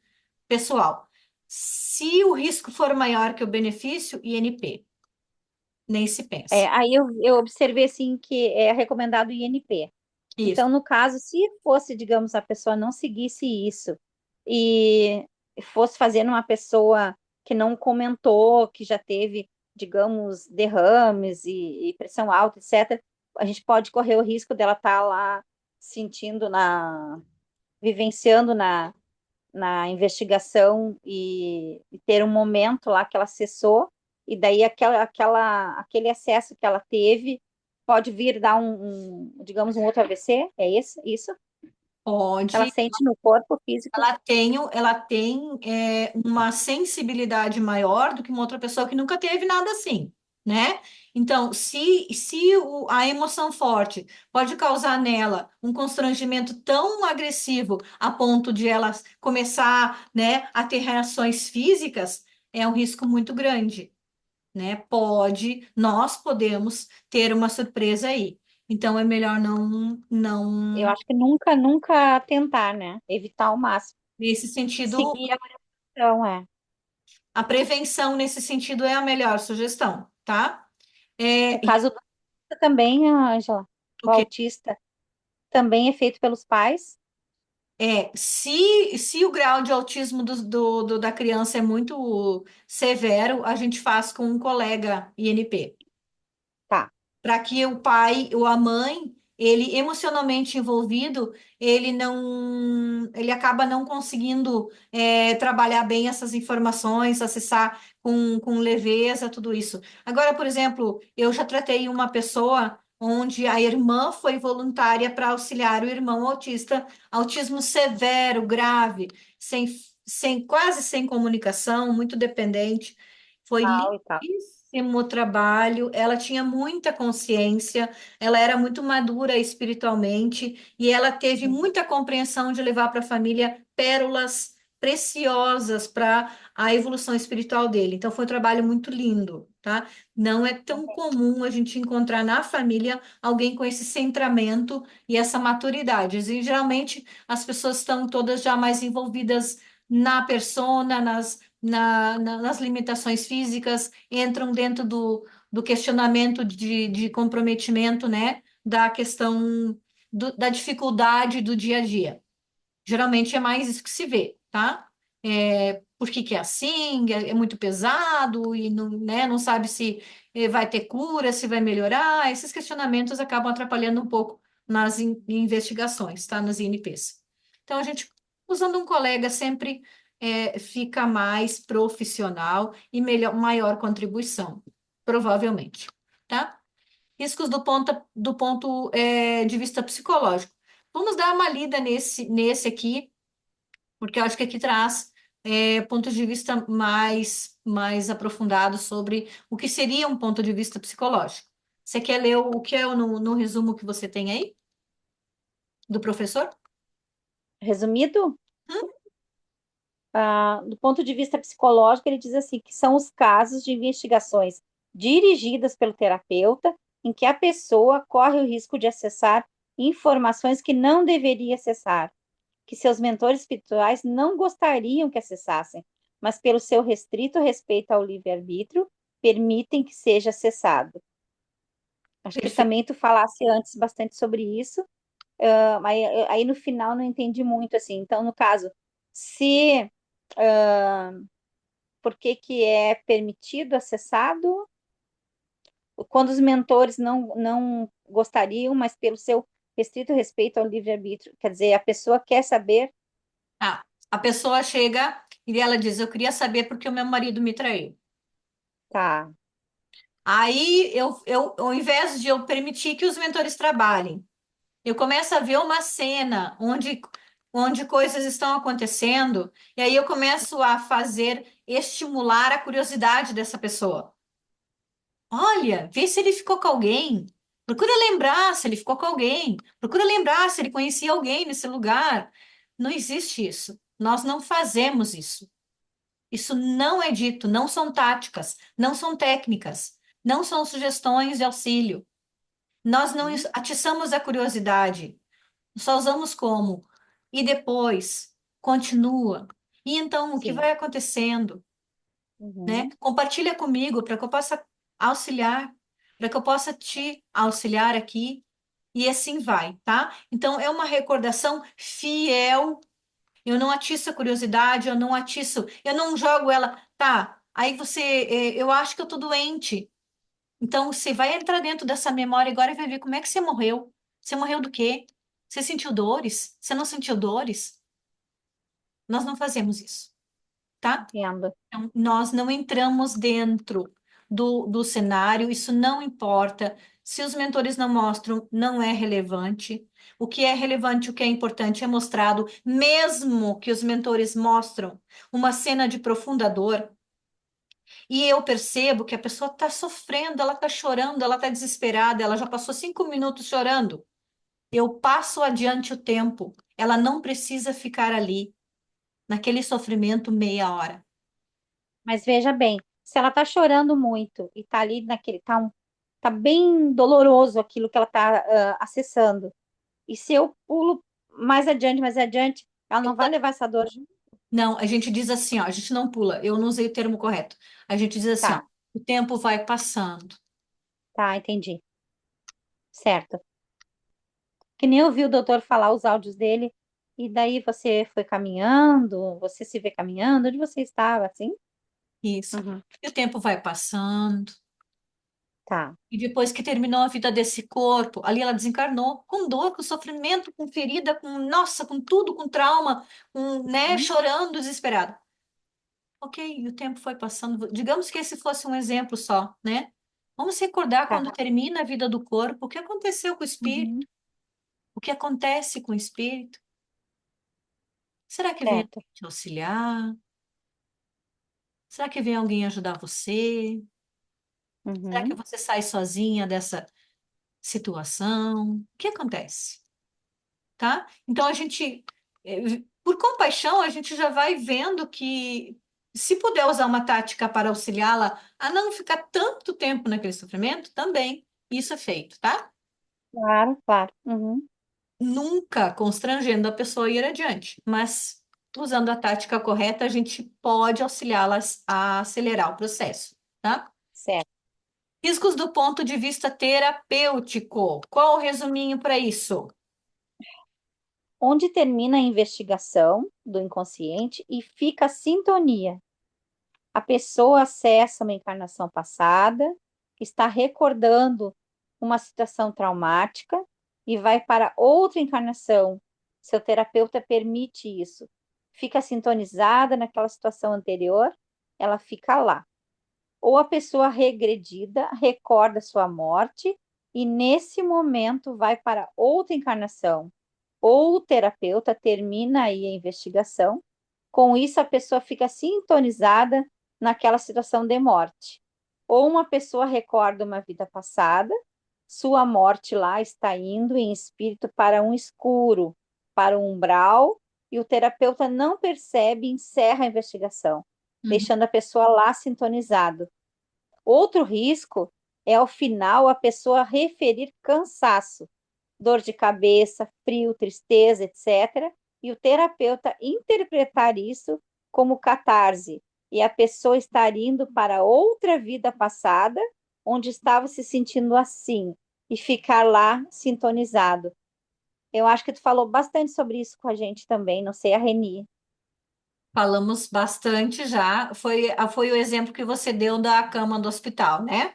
Speaker 1: pessoal. Se o risco for maior que o benefício, INP, nem se pensa.
Speaker 2: Aí eu observei assim que é recomendado INP.
Speaker 1: Isso.
Speaker 2: Então, no caso, se fosse, digamos, a pessoa não seguisse isso e fosse fazendo uma pessoa que não comentou, que já teve, digamos, derrames e pressão alta, etc., a gente pode correr o risco dela estar lá sentindo vivenciando na investigação e ter um momento lá que ela acessou, e daí aquele acesso que ela teve pode vir dar digamos, um outro AVC, é isso? Ela
Speaker 1: Pode.
Speaker 2: sente no corpo físico.
Speaker 1: Ela tem uma sensibilidade maior do que uma outra pessoa que nunca teve nada assim, né? Então, se a emoção forte pode causar nela um constrangimento tão agressivo a ponto de ela começar, né, a ter reações físicas, é um risco muito grande, né? Nós podemos ter uma surpresa aí. Então, é melhor
Speaker 2: Eu
Speaker 1: não,
Speaker 2: acho que nunca tentar, né? Evitar ao máximo.
Speaker 1: nesse sentido.
Speaker 2: Seguir a orientação,
Speaker 1: A prevenção nesse sentido é a melhor sugestão, tá? É,
Speaker 2: O caso do autista também, Ângela,
Speaker 1: o
Speaker 2: o
Speaker 1: que
Speaker 2: autista também é feito pelos pais.
Speaker 1: se o grau de autismo da criança é muito severo, a gente faz com um colega INP,
Speaker 2: Tá.
Speaker 1: para que o pai ou a mãe ele emocionalmente envolvido, ele acaba não conseguindo trabalhar bem essas informações, acessar com leveza tudo isso. Agora, por exemplo, eu já tratei uma pessoa onde a irmã foi voluntária para auxiliar o irmão autista, autismo severo, grave, sem, quase sem comunicação, muito dependente. Foi
Speaker 2: Tal e tal.
Speaker 1: lindíssimo o trabalho, ela tinha muita consciência, ela era muito madura espiritualmente e ela teve muita compreensão de levar para a família pérolas preciosas para a evolução espiritual dele. Então foi um trabalho muito lindo, tá? Não é tão comum a gente encontrar na família alguém com esse centramento e essa maturidade. E geralmente as pessoas estão todas já mais envolvidas na persona, nas limitações físicas, entram dentro do questionamento de comprometimento, né? Da questão da dificuldade do dia a dia. Geralmente é mais isso que se vê, tá? Por que que é assim? É muito pesado e não, né, não sabe se vai ter cura, se vai melhorar. Esses questionamentos acabam atrapalhando um pouco nas investigações, tá? Nas INPs. Então, a gente, usando um colega, sempre fica mais profissional e maior contribuição, provavelmente, tá? Riscos do ponto de vista psicológico. Vamos dar uma lida nesse aqui, porque eu acho que aqui traz pontos de vista mais aprofundados sobre o que seria um ponto de vista psicológico. Você quer ler o que é no resumo que você tem aí, do professor?
Speaker 2: Resumido, do ponto de vista psicológico, ele diz assim que são os casos de investigações dirigidas pelo terapeuta em que a pessoa corre o risco de acessar informações que não deveria acessar, que seus mentores espirituais não gostariam que acessassem, mas pelo seu restrito respeito ao livre-arbítrio, permitem que seja acessado. Acho que
Speaker 1: Perfeito.
Speaker 2: também tu falasse antes bastante sobre isso, aí no final não entendi muito assim. Então, no caso, se por que que é permitido, acessado, quando os mentores não gostariam, mas pelo seu restrito respeito ao livre-arbítrio, quer dizer, a pessoa quer saber,
Speaker 1: A pessoa chega e ela diz: Eu queria saber porque o meu marido me traiu.
Speaker 2: tá,
Speaker 1: Aí, ao invés de eu permitir que os mentores trabalhem, eu começo a ver uma cena onde coisas estão acontecendo, e aí eu começo a estimular a curiosidade dessa pessoa. Olha, vê se ele ficou com alguém. Procura lembrar se ele ficou com alguém. Procura lembrar se ele conhecia alguém nesse lugar. Não existe isso. Nós não fazemos isso. Isso não é dito, não são táticas, não são técnicas, não são sugestões de auxílio. Nós não atiçamos a curiosidade. Só usamos como. E depois, continua. E então, o que
Speaker 2: sim.
Speaker 1: vai acontecendo, né?
Speaker 2: Uhum,
Speaker 1: Compartilha comigo para que eu possa auxiliar, para que eu possa te auxiliar aqui. E assim vai, tá? Então, é uma recordação fiel. Eu não atiço a curiosidade, eu não jogo ela, tá? Aí eu acho que eu tô doente. Então, você vai entrar dentro dessa memória agora e vai ver como é que você morreu. Você morreu do quê? Você sentiu dores? Você não sentiu dores? Nós não fazemos isso, tá?
Speaker 2: entendo.
Speaker 1: Então, nós não entramos dentro do cenário, isso não importa. Se os mentores não mostram, não é relevante. O que é relevante, o que é importante é mostrado, mesmo que os mentores mostram uma cena de profunda dor, e eu percebo que a pessoa está sofrendo, ela está chorando, ela está desesperada, ela já passou 5 minutos chorando. Eu passo adiante o tempo. Ela não precisa ficar ali, naquele sofrimento, meia hora.
Speaker 2: Mas veja bem, se ela tá chorando muito e tá ali naquele, tá bem doloroso aquilo que ela tá acessando. E se eu pulo mais adiante, ela não vai levar essa dor junto?
Speaker 1: Não, a gente diz assim, ó, a gente não pula, eu não usei o termo correto. A gente diz assim, ó,
Speaker 2: Tá,
Speaker 1: o tempo vai passando.
Speaker 2: tá, entendi. Certo. Que nem eu ouvi o doutor falar os áudios dele, e daí você foi caminhando, você se vê caminhando, onde você estava, assim?
Speaker 1: Isso.
Speaker 2: Uhum.
Speaker 1: E o tempo vai passando.
Speaker 2: Tá.
Speaker 1: E depois que terminou a vida desse corpo, ali ela desencarnou com dor, com sofrimento, com ferida, com, nossa, com tudo, com trauma, com, né,
Speaker 2: Uhum.
Speaker 1: chorando, desesperada. Ok, e o tempo foi passando. Digamos que esse fosse um exemplo só, né? Vamos recordar
Speaker 2: Tá.
Speaker 1: quando termina a vida do corpo, o que aconteceu com o espírito,
Speaker 2: Uhum.
Speaker 1: o que acontece com o espírito. Será que vem alguém
Speaker 2: Certo.
Speaker 1: te auxiliar? Será que vem alguém ajudar você? Será que
Speaker 2: Uhum.
Speaker 1: você sai sozinha dessa situação? O que acontece? Tá? Então a gente, por compaixão, a gente já vai vendo que se puder usar uma tática para auxiliá-la a não ficar tanto tempo naquele sofrimento, também isso é feito, tá?
Speaker 2: Claro, claro. Uhum.
Speaker 1: Nunca constrangendo a pessoa a ir adiante, mas usando a tática correta, a gente pode auxiliá-las a acelerar o processo, tá?
Speaker 2: Certo.
Speaker 1: Riscos do ponto de vista terapêutico. Qual o resuminho para isso?
Speaker 2: Onde termina a investigação do inconsciente e fica a sintonia. A pessoa acessa uma encarnação passada, está recordando uma situação traumática e vai para outra encarnação. Seu terapeuta permite isso. Fica sintonizada naquela situação anterior, ela fica lá. Ou a pessoa regredida recorda sua morte e nesse momento vai para outra encarnação. Ou o terapeuta termina aí a investigação. Com isso, a pessoa fica sintonizada naquela situação de morte. Ou uma pessoa recorda uma vida passada, sua morte lá está indo em espírito para um escuro, para um umbral, e o terapeuta não percebe e encerra a investigação,
Speaker 1: Uhum.
Speaker 2: deixando a pessoa lá sintonizado. Outro risco é, ao final, a pessoa referir cansaço, dor de cabeça, frio, tristeza, etc. E o terapeuta interpretar isso como catarse. E a pessoa estar indo para outra vida passada, onde estava se sentindo assim, e ficar lá sintonizado. Eu acho que tu falou bastante sobre isso com a gente também, não sei, a Reni.
Speaker 1: Falamos bastante já. Foi o exemplo que você deu da cama do hospital, né?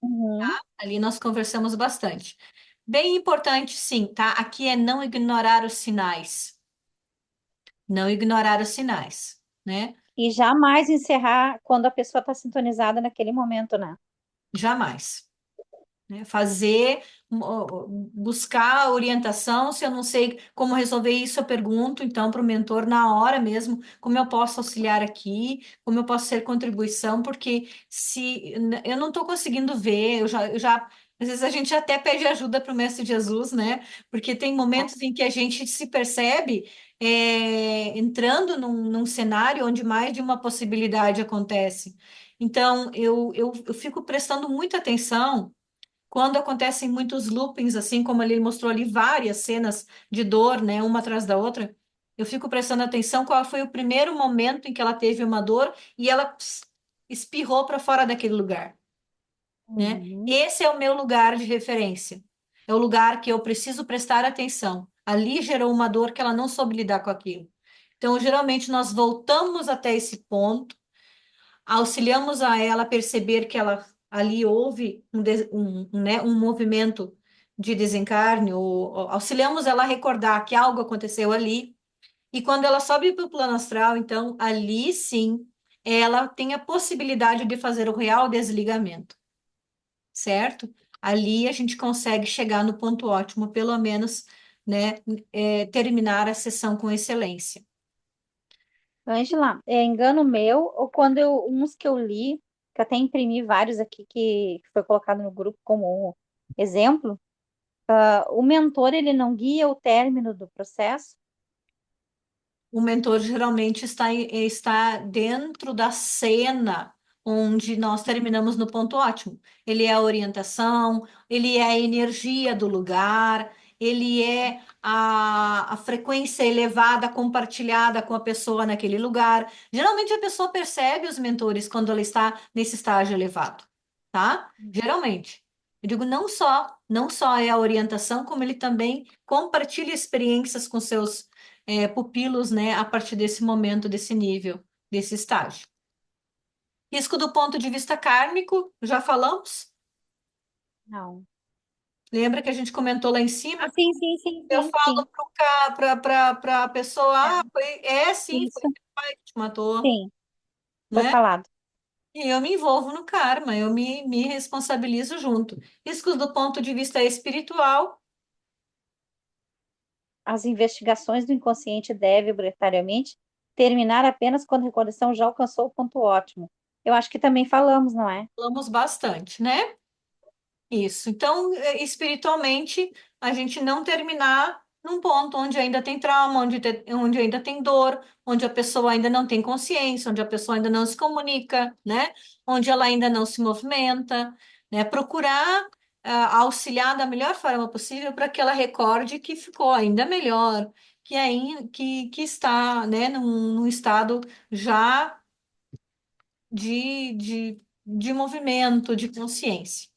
Speaker 2: Uhum.
Speaker 1: Ali nós conversamos bastante. Bem importante, sim, tá? Aqui é não ignorar os sinais. Não ignorar os sinais, né?
Speaker 2: E jamais encerrar quando a pessoa está sintonizada naquele momento, né?
Speaker 1: Jamais. Né? Fazer, buscar orientação. Se eu não sei como resolver isso, eu pergunto então para o mentor na hora mesmo, como eu posso auxiliar aqui, como eu posso ser contribuição, porque se eu não estou conseguindo ver, às vezes a gente até pede ajuda para o Mestre Jesus, né? Porque tem momentos em que a gente se percebe entrando num cenário onde mais de uma possibilidade acontece. Então, eu fico prestando muita atenção quando acontecem muitos loopings, assim como ele mostrou ali várias cenas de dor, né, uma atrás da outra, eu fico prestando atenção qual foi o primeiro momento em que ela teve uma dor e ela espirrou para fora daquele lugar, né?
Speaker 2: Uhum.
Speaker 1: Esse é o meu lugar de referência. É o lugar que eu preciso prestar atenção. Ali gerou uma dor que ela não soube lidar com aquilo. Então, geralmente, nós voltamos até esse ponto, auxiliamos a ela a perceber que ela ali houve né, um movimento de desencarne, ou auxiliamos ela a recordar que algo aconteceu ali, e quando ela sobe para o plano astral, então ali sim ela tem a possibilidade de fazer o real desligamento, certo? Ali a gente consegue chegar no ponto ótimo, pelo menos, né, terminar a sessão com excelência.
Speaker 2: Ângela, é engano meu, ou quando uns que eu li, que até imprimi vários aqui que foi colocado no grupo como exemplo, o mentor ele não guia o término do processo?
Speaker 1: O mentor geralmente está dentro da cena onde nós terminamos no ponto ótimo. Ele é a orientação, ele é a energia do lugar, ele é a frequência elevada compartilhada com a pessoa naquele lugar. Geralmente a pessoa percebe os mentores quando ela está nesse estágio elevado, tá? Geralmente. Eu digo não só é a orientação, como ele também compartilha experiências com seus pupilos, né, a partir desse momento, desse nível, desse estágio. Risco do ponto de vista kármico, já falamos?
Speaker 2: Não.
Speaker 1: Lembra que a gente comentou lá em cima?
Speaker 2: Ah, sim, sim, sim,
Speaker 1: Eu
Speaker 2: sim,
Speaker 1: falo
Speaker 2: sim.
Speaker 1: para a pessoa,
Speaker 2: É,
Speaker 1: sim, foi
Speaker 2: isso,
Speaker 1: teu pai que te matou,
Speaker 2: sim, foi
Speaker 1: né?
Speaker 2: falado.
Speaker 1: E eu me envolvo no karma, eu me responsabilizo junto. Isso do ponto de vista espiritual,
Speaker 2: As investigações do inconsciente devem, obrigatoriamente, terminar apenas quando a recordação já alcançou o ponto ótimo. Eu acho que também falamos, não é?
Speaker 1: falamos bastante, né? Isso. Então, espiritualmente, a gente não terminar num ponto onde ainda tem trauma, onde ainda tem dor, onde a pessoa ainda não tem consciência, onde a pessoa ainda não se comunica, né? Onde ela ainda não se movimenta, né? Procurar, auxiliar da melhor forma possível para que ela recorde que ficou ainda melhor, que está, né, num estado já de movimento, de consciência.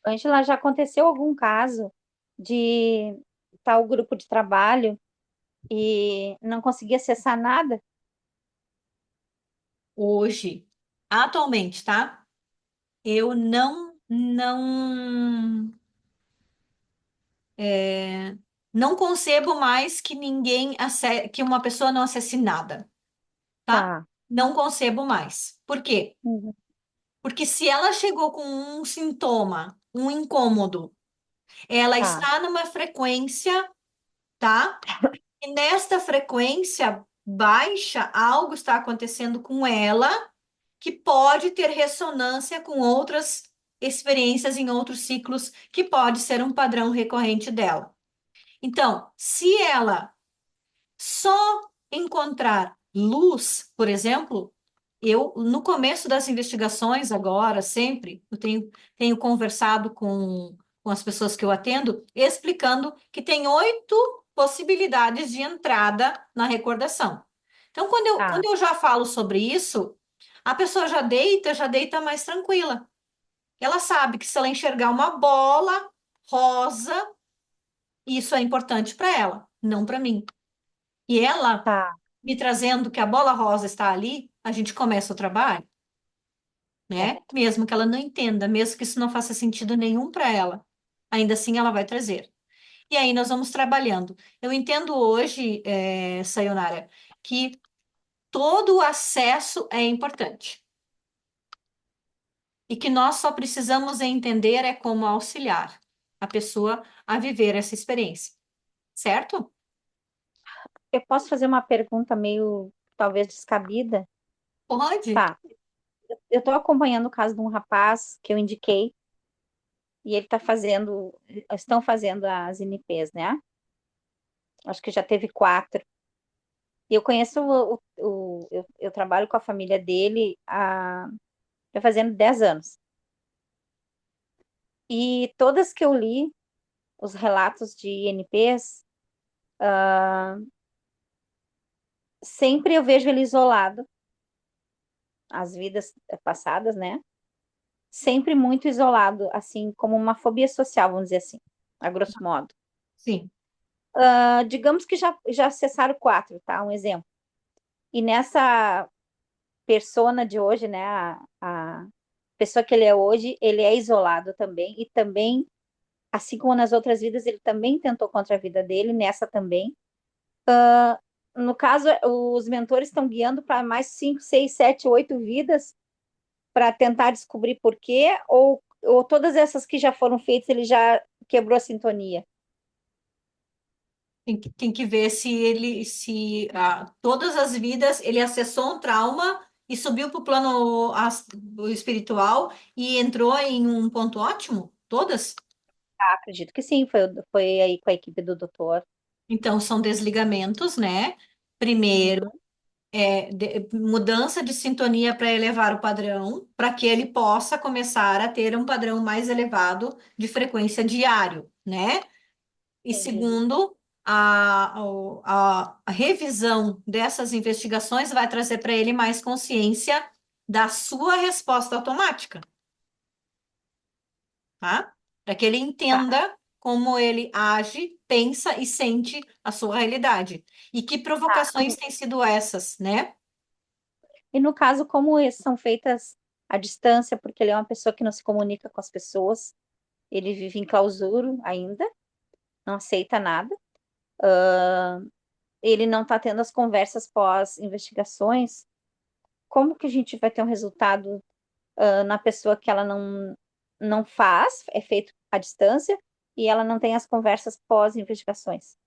Speaker 2: Ângela, já aconteceu algum caso de tal grupo de trabalho e não conseguia acessar nada?
Speaker 1: Hoje, atualmente, tá? Eu não concebo mais que que uma pessoa não acesse nada, tá?
Speaker 2: Tá.
Speaker 1: Não concebo mais. Por quê?
Speaker 2: Uhum.
Speaker 1: Porque se ela chegou com um sintoma, um incômodo, ela
Speaker 2: Tá,
Speaker 1: está numa frequência, tá? E nesta frequência baixa, algo está acontecendo com ela que pode ter ressonância com outras experiências em outros ciclos, que pode ser um padrão recorrente dela. Então, se ela só encontrar luz, por exemplo, eu, no começo das investigações, agora, sempre, tenho conversado com as pessoas que eu atendo, explicando que tem 8 possibilidades de entrada na recordação. Então, quando
Speaker 2: tá,
Speaker 1: eu já falo sobre isso, a pessoa já deita mais tranquila. Ela sabe que se ela enxergar uma bola rosa, isso é importante para ela, não para mim. E ela
Speaker 2: tá,
Speaker 1: me trazendo que a bola rosa está ali, a gente começa o trabalho, né?
Speaker 2: certo.
Speaker 1: Mesmo que ela não entenda, mesmo que isso não faça sentido nenhum para ela, ainda assim ela vai trazer. E aí nós vamos trabalhando. Eu entendo hoje, Sayonara, que todo o acesso é importante e que nós só precisamos entender como auxiliar a pessoa a viver essa experiência, certo?
Speaker 2: Eu posso fazer uma pergunta meio, talvez, descabida?
Speaker 1: Pode.
Speaker 2: Tá. Eu estou acompanhando o caso de um rapaz que eu indiquei e ele está fazendo, estão fazendo as NPs, né? Acho que já teve 4. E eu conheço eu trabalho com a família dele vai fazendo 10 anos. E todas que eu li, os relatos de INPs, sempre eu vejo ele isolado, as vidas passadas, né? Sempre muito isolado, assim, como uma fobia social, vamos dizer assim, a grosso modo.
Speaker 1: Sim.
Speaker 2: Digamos que já acessaram 4, tá? Um exemplo. E nessa persona de hoje, né? A pessoa que ele é hoje, ele é isolado também, e também, assim como nas outras vidas, ele também tentou contra a vida dele, nessa também. No caso, os mentores estão guiando para mais 5, 6, 7, 8 vidas para tentar descobrir por quê, ou todas essas que já foram feitas, ele já quebrou a sintonia.
Speaker 1: Tem que ver se todas as vidas ele acessou um trauma e subiu para o plano o espiritual e entrou em um ponto ótimo? Todas?
Speaker 2: Acredito que sim, foi aí com a equipe do doutor.
Speaker 1: Então, são desligamentos, né? Primeiro,
Speaker 2: Uhum,
Speaker 1: mudança de sintonia para elevar o padrão, para que ele possa começar a ter um padrão mais elevado de frequência diário, né? E
Speaker 2: entendi.
Speaker 1: segundo, a revisão dessas investigações vai trazer para ele mais consciência da sua resposta automática, tá? Para que ele
Speaker 2: Tá.
Speaker 1: entenda como ele age, pensa e sente a sua realidade. E que
Speaker 2: Tá.
Speaker 1: provocações têm sido essas, né?
Speaker 2: E no caso, como são feitas à distância, porque ele é uma pessoa que não se comunica com as pessoas, ele vive em clausura ainda, não aceita nada. Ele não está tendo as conversas pós-investigações. Como que a gente vai ter um resultado na pessoa que ela não faz, é feito à distância, e ela não tem as conversas pós-investigações?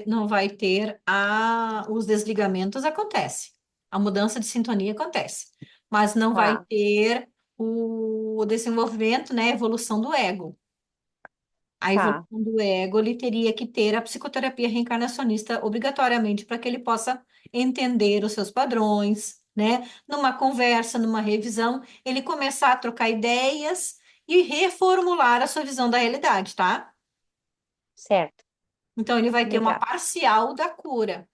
Speaker 1: Não vai ter os desligamentos acontece, a mudança de sintonia acontece, mas não vai
Speaker 2: Tá,
Speaker 1: ter o desenvolvimento, né, a evolução do ego. A
Speaker 2: tá,
Speaker 1: evolução do ego, ele teria que ter a psicoterapia reencarnacionista obrigatoriamente para que ele possa entender os seus padrões, né? Numa conversa, numa revisão, ele começar a trocar ideias e reformular a sua visão da realidade, tá?
Speaker 2: certo,
Speaker 1: Então, ele vai ter uma
Speaker 2: legal,
Speaker 1: parcial da cura,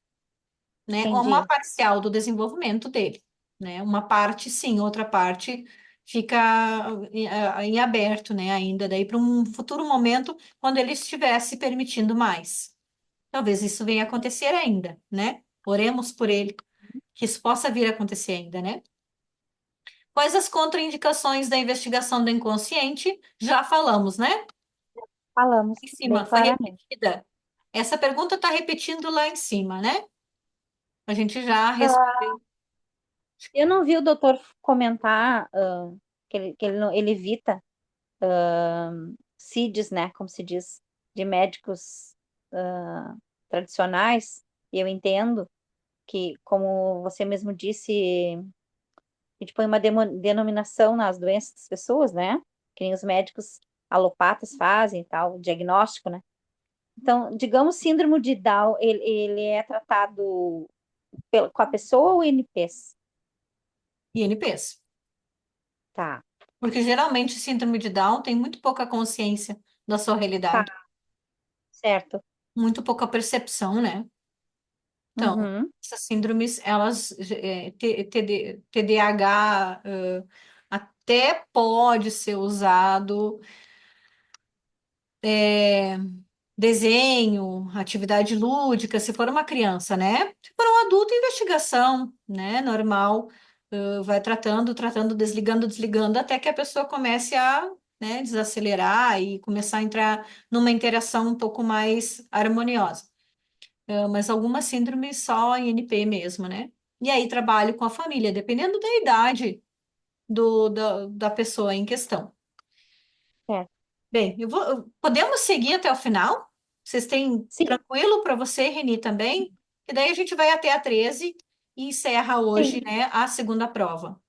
Speaker 1: né? Ou uma
Speaker 2: entendi.
Speaker 1: parcial do desenvolvimento dele, né? Uma parte sim, outra parte fica em aberto, né? Ainda daí para um futuro momento, quando ele estiver se permitindo mais. Talvez isso venha a acontecer ainda, né? Oremos por ele, que isso possa vir a acontecer ainda, né? Quais as contraindicações da investigação do inconsciente? Já falamos, né?
Speaker 2: Falamos
Speaker 1: Em cima,
Speaker 2: bem
Speaker 1: foi
Speaker 2: claramente.
Speaker 1: repetida. Essa pergunta está repetindo lá em cima, né? A gente já
Speaker 2: Ah,
Speaker 1: respondeu.
Speaker 2: eu não vi o doutor comentar que ele, ele evita CIDs, né, como se diz, de médicos tradicionais, e eu entendo que, como você mesmo disse, a gente põe uma denominação nas doenças das pessoas, né? Que nem os médicos alopatas fazem e tal, o diagnóstico, né? Então, digamos, síndrome de Down, ele é tratado com a pessoa ou INPs?
Speaker 1: INPs.
Speaker 2: Tá,
Speaker 1: Porque geralmente síndrome de Down tem muito pouca consciência da sua
Speaker 2: tá,
Speaker 1: realidade,
Speaker 2: certo.
Speaker 1: muito pouca percepção, né? Então,
Speaker 2: Uhum.
Speaker 1: essas síndromes, elas, TDAH, até pode ser usado desenho, atividade lúdica, se for uma criança, né? Se for um adulto, investigação, né? Normal, vai tratando, desligando, desligando, até que a pessoa comece a, né, desacelerar e começar a entrar numa interação um pouco mais harmoniosa. Mas algumas síndromes só em NP mesmo, né? E aí trabalho com a família, dependendo da idade da pessoa em questão.
Speaker 2: Certo.
Speaker 1: Bem, podemos seguir até o final? Vocês têm
Speaker 2: Sim,
Speaker 1: tranquilo para você, Reni, também? E daí a gente vai até a 13 e encerra hoje,
Speaker 2: sim.
Speaker 1: né, a segunda prova.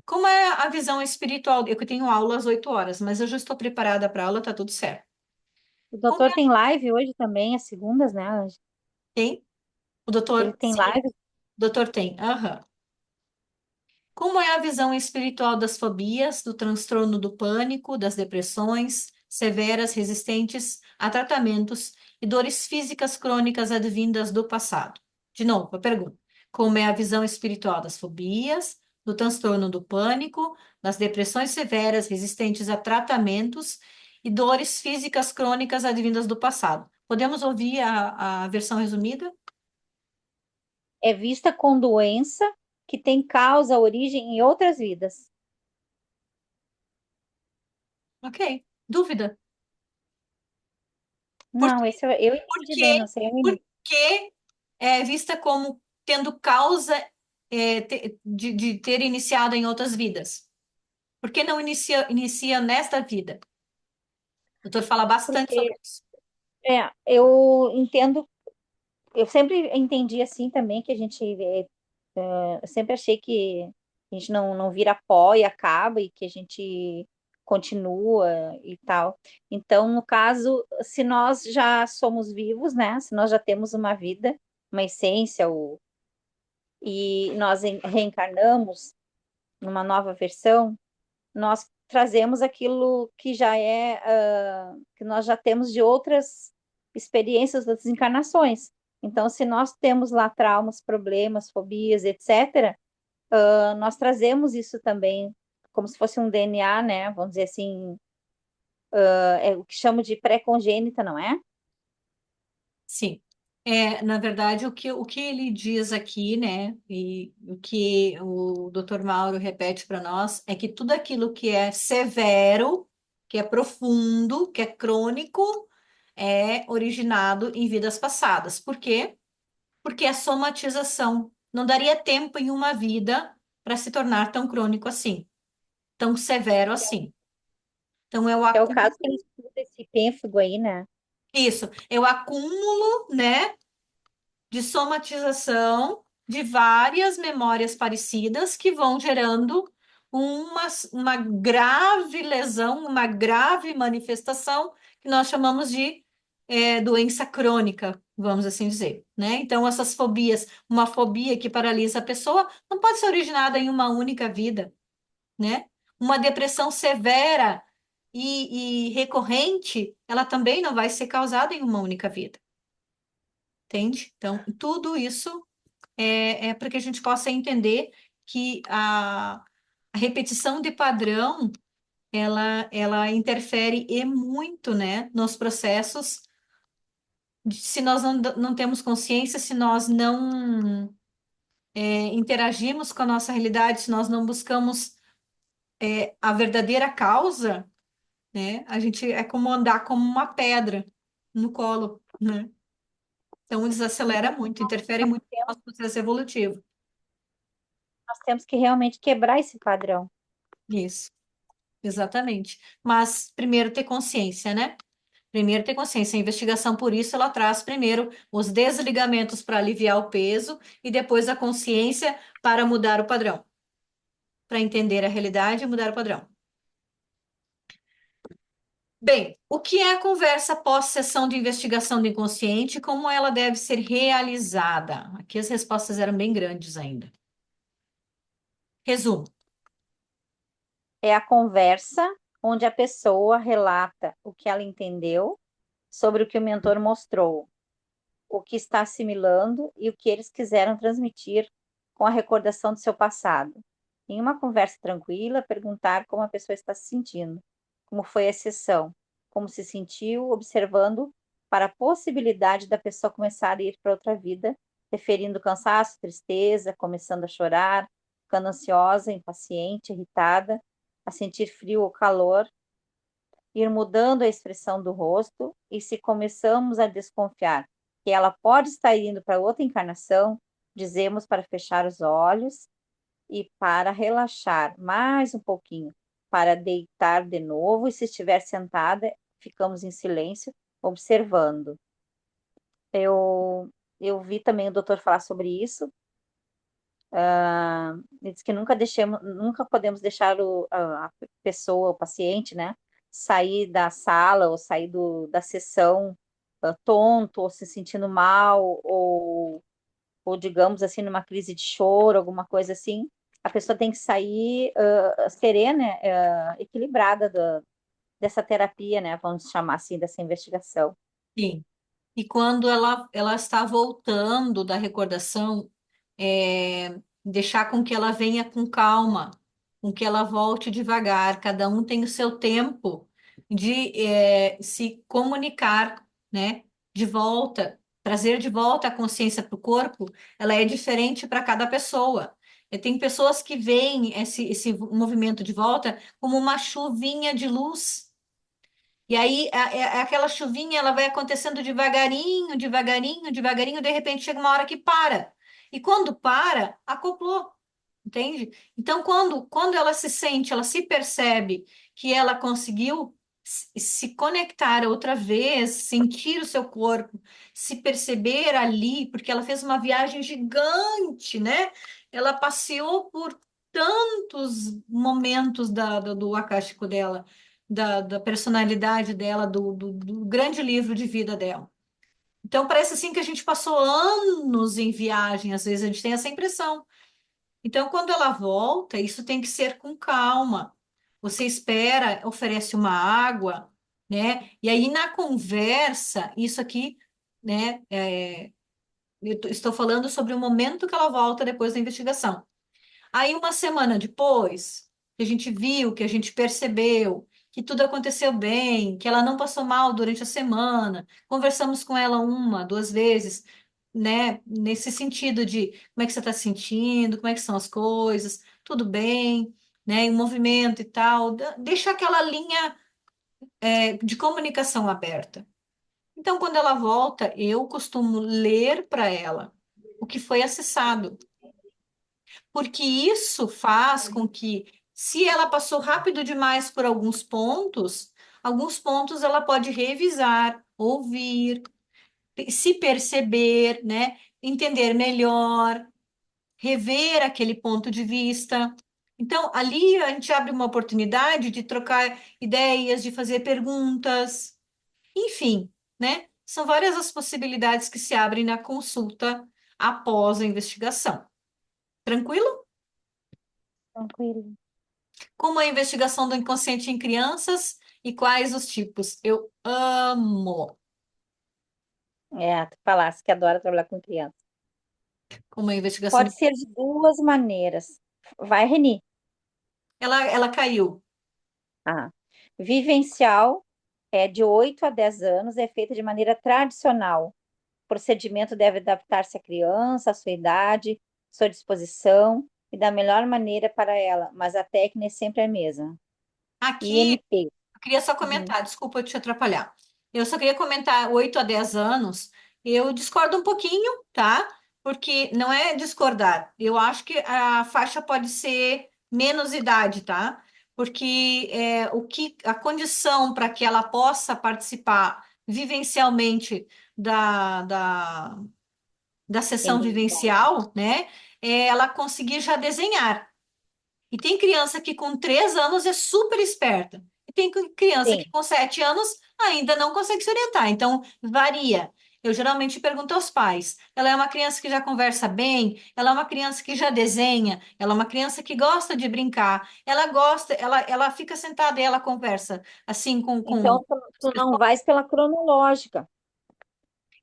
Speaker 1: Como é a visão espiritual? Eu que tenho aula às 8 horas, mas eu já estou preparada para a aula, tá tudo certo.
Speaker 2: O
Speaker 1: Como
Speaker 2: doutor
Speaker 1: é
Speaker 2: tem live hoje também, às segundas, né, Ângela?
Speaker 1: quem? O
Speaker 2: Ele
Speaker 1: doutor?
Speaker 2: tem
Speaker 1: Sim,
Speaker 2: live.
Speaker 1: o doutor tem. Aham. Como é a visão espiritual das fobias, do transtorno do pânico, das depressões severas resistentes a tratamentos e dores físicas crônicas advindas do passado? De novo, a pergunta: como é a visão espiritual das fobias, do transtorno do pânico, das depressões severas resistentes a tratamentos e dores físicas crônicas advindas do passado? Podemos ouvir a versão resumida?
Speaker 2: É vista com doença que tem causa, origem em outras vidas.
Speaker 1: Ok. Dúvida? Por
Speaker 2: Não, esse eu entendi bem,
Speaker 1: quê?
Speaker 2: não sei.
Speaker 1: Por que é vista como tendo causa de ter iniciado em outras vidas? Por que não inicia nesta vida? O doutor fala bastante sobre
Speaker 2: Porque
Speaker 1: isso.
Speaker 2: eu entendo, eu sempre entendi assim também que a gente, eu sempre achei que a gente não vira pó e acaba e que a gente continua e tal. Então, no caso, se nós já somos vivos, né? Se nós já temos uma vida, uma essência, e nós reencarnamos numa nova versão, nós trazemos aquilo que já é, que nós já temos de outras experiências das encarnações. Então, se nós temos lá traumas, problemas, fobias, etc., nós trazemos isso também, como se fosse um DNA, né? Vamos dizer assim, é o que chamo de pré-congênita, não é?
Speaker 1: Sim. Na verdade, o que ele diz aqui, né, e o que o doutor Mauro repete para nós, é que tudo aquilo que é severo, que é profundo, que é crônico, é originado em vidas passadas. Por quê? Porque é somatização. Não daria tempo em uma vida para se tornar tão crônico assim, tão severo assim. Então, é o
Speaker 2: É o
Speaker 1: acúmulo,
Speaker 2: caso que ele estuda esse pênfago aí, né?
Speaker 1: isso, é o acúmulo, né, de somatização de várias memórias parecidas que vão gerando uma grave lesão, uma grave manifestação que nós chamamos de doença crônica, vamos assim dizer, né? Então, essas fobias, uma fobia que paralisa a pessoa, não pode ser originada em uma única vida, né? Uma depressão severa e recorrente, ela também não vai ser causada em uma única vida, entende? Então, tudo isso é para que a gente possa entender que a repetição de padrão ela interfere e muito, né, nos processos. Se nós não temos consciência, se nós não interagimos com a nossa realidade, se nós não buscamos a verdadeira causa, né, a gente é como andar como uma pedra no colo, né? Então, desacelera muito, interfere muito no nosso processo evolutivo.
Speaker 2: Nós temos que realmente quebrar esse padrão.
Speaker 1: Isso. Exatamente. Mas primeiro ter consciência, né? Primeiro ter consciência. A investigação, por isso, ela traz primeiro os desligamentos para aliviar o peso e depois a consciência para mudar o padrão, para entender a realidade e mudar o padrão. Bem, o que é a conversa pós-sessão de investigação do inconsciente e como ela deve ser realizada? Aqui as respostas eram bem grandes ainda. Resumo.
Speaker 2: É a conversa onde a pessoa relata o que ela entendeu sobre o que o mentor mostrou, o que está assimilando e o que eles quiseram transmitir com a recordação do seu passado. Em uma conversa tranquila, perguntar como a pessoa está se sentindo, como foi a sessão, como se sentiu, observando para a possibilidade da pessoa começar a ir para outra vida, referindo cansaço, tristeza, começando a chorar, ficando ansiosa, impaciente, irritada, a sentir frio ou calor, ir mudando a expressão do rosto, e se começamos a desconfiar que ela pode estar indo para outra encarnação, dizemos para fechar os olhos e para relaxar mais um pouquinho, para deitar de novo, e se estiver sentada, ficamos em silêncio, observando. Eu vi também o doutor falar sobre isso. Ele disse que nunca podemos deixar a pessoa, o paciente, né, sair da sala ou sair da sessão tonto ou se sentindo mal ou digamos assim, numa crise de choro, alguma coisa assim. A pessoa tem que sair serena, equilibrada dessa terapia, né, vamos chamar assim, dessa investigação.
Speaker 1: Sim. E quando ela está voltando da recordação, deixar com que ela venha com calma, com que ela volte devagar. Cada um tem o seu tempo de se comunicar, né? De volta, trazer de volta a consciência para o corpo, ela é diferente para cada pessoa. E tem pessoas que veem esse movimento de volta como uma chuvinha de luz. E aí, aquela chuvinha, ela vai acontecendo devagarinho, devagarinho, devagarinho, de repente chega uma hora que para. E quando para, acoplou, entende? Então, quando ela se sente, ela se percebe que ela conseguiu se conectar outra vez, sentir o seu corpo, se perceber ali, porque ela fez uma viagem gigante, né? Ela passeou por tantos momentos do acástico dela, da personalidade dela, do grande livro de vida dela. Então, parece assim que a gente passou anos em viagem, às vezes a gente tem essa impressão. Então, quando ela volta, isso tem que ser com calma. Você espera, oferece uma água, né? E aí, na conversa, isso aqui, né? Estou falando sobre o momento que ela volta depois da investigação. Aí, uma semana depois, que a gente viu, que a gente percebeu que tudo aconteceu bem, que ela não passou mal durante a semana, conversamos com ela uma, duas vezes, né? Nesse sentido de como é que você está se sentindo, como é que são as coisas, tudo bem, né? Em movimento e tal. Deixa aquela linha de comunicação aberta. Então, quando ela volta, eu costumo ler para ela o que foi acessado, porque isso faz com que, se ela passou rápido demais por alguns pontos ela pode revisar, ouvir, se perceber, né? Entender melhor, rever aquele ponto de vista. Então, ali a gente abre uma oportunidade de trocar ideias, de fazer perguntas, enfim, né? São várias as possibilidades que se abrem na consulta após a investigação. Tranquilo?
Speaker 2: Tranquilo.
Speaker 1: Como a investigação do inconsciente em crianças e quais os tipos? Eu amo
Speaker 2: Tu falasse que adora trabalhar com criança.
Speaker 1: como a investigação.
Speaker 2: Pode ser de duas maneiras. Vai, Reni.
Speaker 1: Ela caiu.
Speaker 2: Ah. Vivencial é de 8 a 10 anos, é feita de maneira tradicional. O procedimento deve adaptar-se à criança, à sua idade, sua disposição e da melhor maneira para ela, mas a técnica é sempre a mesma.
Speaker 1: Aqui
Speaker 2: INP.
Speaker 1: eu queria só
Speaker 2: Uhum.
Speaker 1: comentar, desculpa eu te atrapalhar. Eu só queria comentar 8 a 10 anos. Eu discordo um pouquinho, tá? Porque não é discordar. Eu acho que a faixa pode ser menos idade, tá? Porque a condição para que ela possa participar vivencialmente da sessão
Speaker 2: NP.
Speaker 1: vivencial, né? É ela conseguir já desenhar. E tem criança que com 3 anos é super esperta. E tem criança que
Speaker 2: Sim.
Speaker 1: com 7 anos ainda não consegue se orientar. Então, varia. Eu geralmente pergunto aos pais: ela é uma criança que já conversa bem? Ela é uma criança que já desenha? Ela é uma criança que gosta de brincar? Ela gosta, ela fica sentada e ela conversa assim com
Speaker 2: Então, tu
Speaker 1: as
Speaker 2: tu não
Speaker 1: pessoas?
Speaker 2: vais pela cronológica.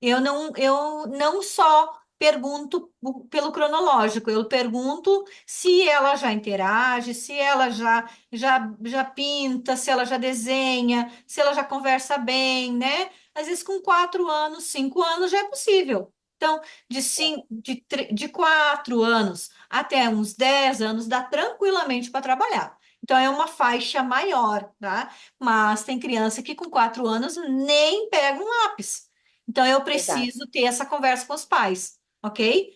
Speaker 1: Eu não só pergunto pelo cronológico, eu pergunto se ela já interage, se ela já pinta, se ela já desenha, se ela já conversa bem, né? Às vezes com 4 anos, 5 anos já é possível. Então, de 4 anos até uns 10 anos dá tranquilamente para trabalhar. Então, é uma faixa maior, tá? Mas tem criança que com 4 anos nem pega um lápis. Então, eu
Speaker 2: Verdade.
Speaker 1: preciso ter essa conversa com os pais, ok?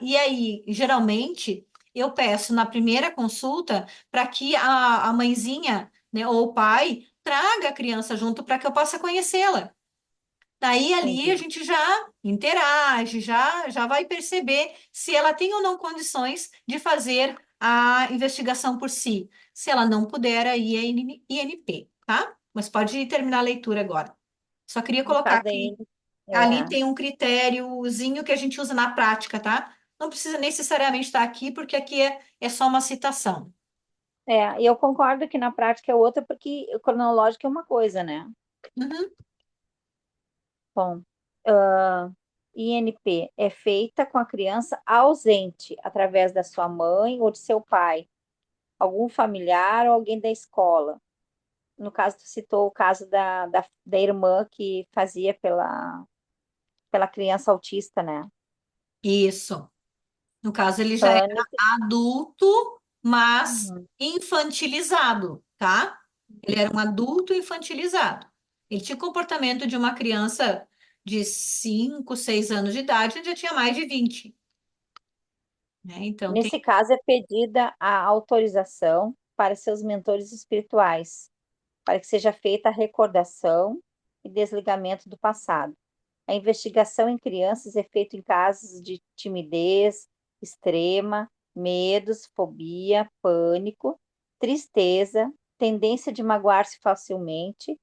Speaker 1: E aí, geralmente, eu peço na primeira consulta para que a mãezinha, né, ou o pai traga a criança junto para que eu possa conhecê-la. Daí, ali, a
Speaker 2: Entendi.
Speaker 1: gente já interage, já vai perceber se ela tem ou não condições de fazer a investigação por si. Se ela não puder, aí é INP, tá? Mas pode terminar a leitura agora. Só queria
Speaker 2: No
Speaker 1: colocar
Speaker 2: caso da
Speaker 1: aqui.
Speaker 2: N,
Speaker 1: Ali
Speaker 2: é,
Speaker 1: tem um critériozinho que a gente usa na prática, tá? Não precisa necessariamente estar aqui, porque aqui é só uma citação.
Speaker 2: e eu concordo que na prática é outra, porque o cronológico é uma coisa, né?
Speaker 1: Uhum.
Speaker 2: Bom, INP é feita com a criança ausente, através da sua mãe ou de seu pai, algum familiar ou alguém da escola. No caso, tu citou o caso da irmã que fazia pela criança autista, né?
Speaker 1: Isso. No caso, ele já era
Speaker 2: Nesse,
Speaker 1: adulto, mas
Speaker 2: uhum.
Speaker 1: infantilizado, tá? Ele era um adulto infantilizado. Ele tinha o comportamento de uma criança de 5, 6 anos de idade, onde já tinha mais de 20, né? Então,
Speaker 2: Nesse caso, é pedida a autorização para seus mentores espirituais, para que seja feita a recordação e desligamento do passado. A investigação em crianças é feita em casos de timidez extrema, medos, fobia, pânico, tristeza, tendência de magoar-se facilmente,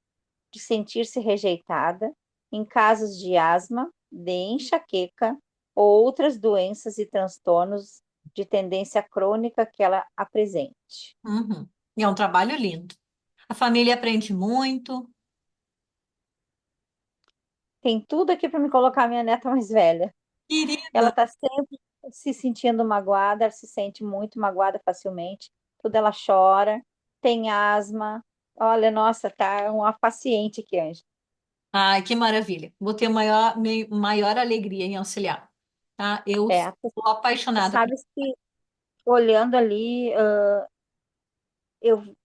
Speaker 2: de sentir-se rejeitada, em casos de asma, de enxaqueca ou outras doenças e transtornos de tendência crônica que ela apresente.
Speaker 1: uhum. E é um trabalho lindo. A família aprende muito.
Speaker 2: Tem tudo aqui para me colocar minha neta mais velha. Ela
Speaker 1: Querida.
Speaker 2: está sempre se sentindo magoada, ela se sente muito magoada facilmente. Tudo ela chora, tem asma. Olha, nossa, tá uma paciente aqui, Ângela.
Speaker 1: Ai, que maravilha. Vou ter maior alegria em auxiliar, tá? Eu
Speaker 2: Tu
Speaker 1: sou apaixonada por...
Speaker 2: sabes que olhando ali,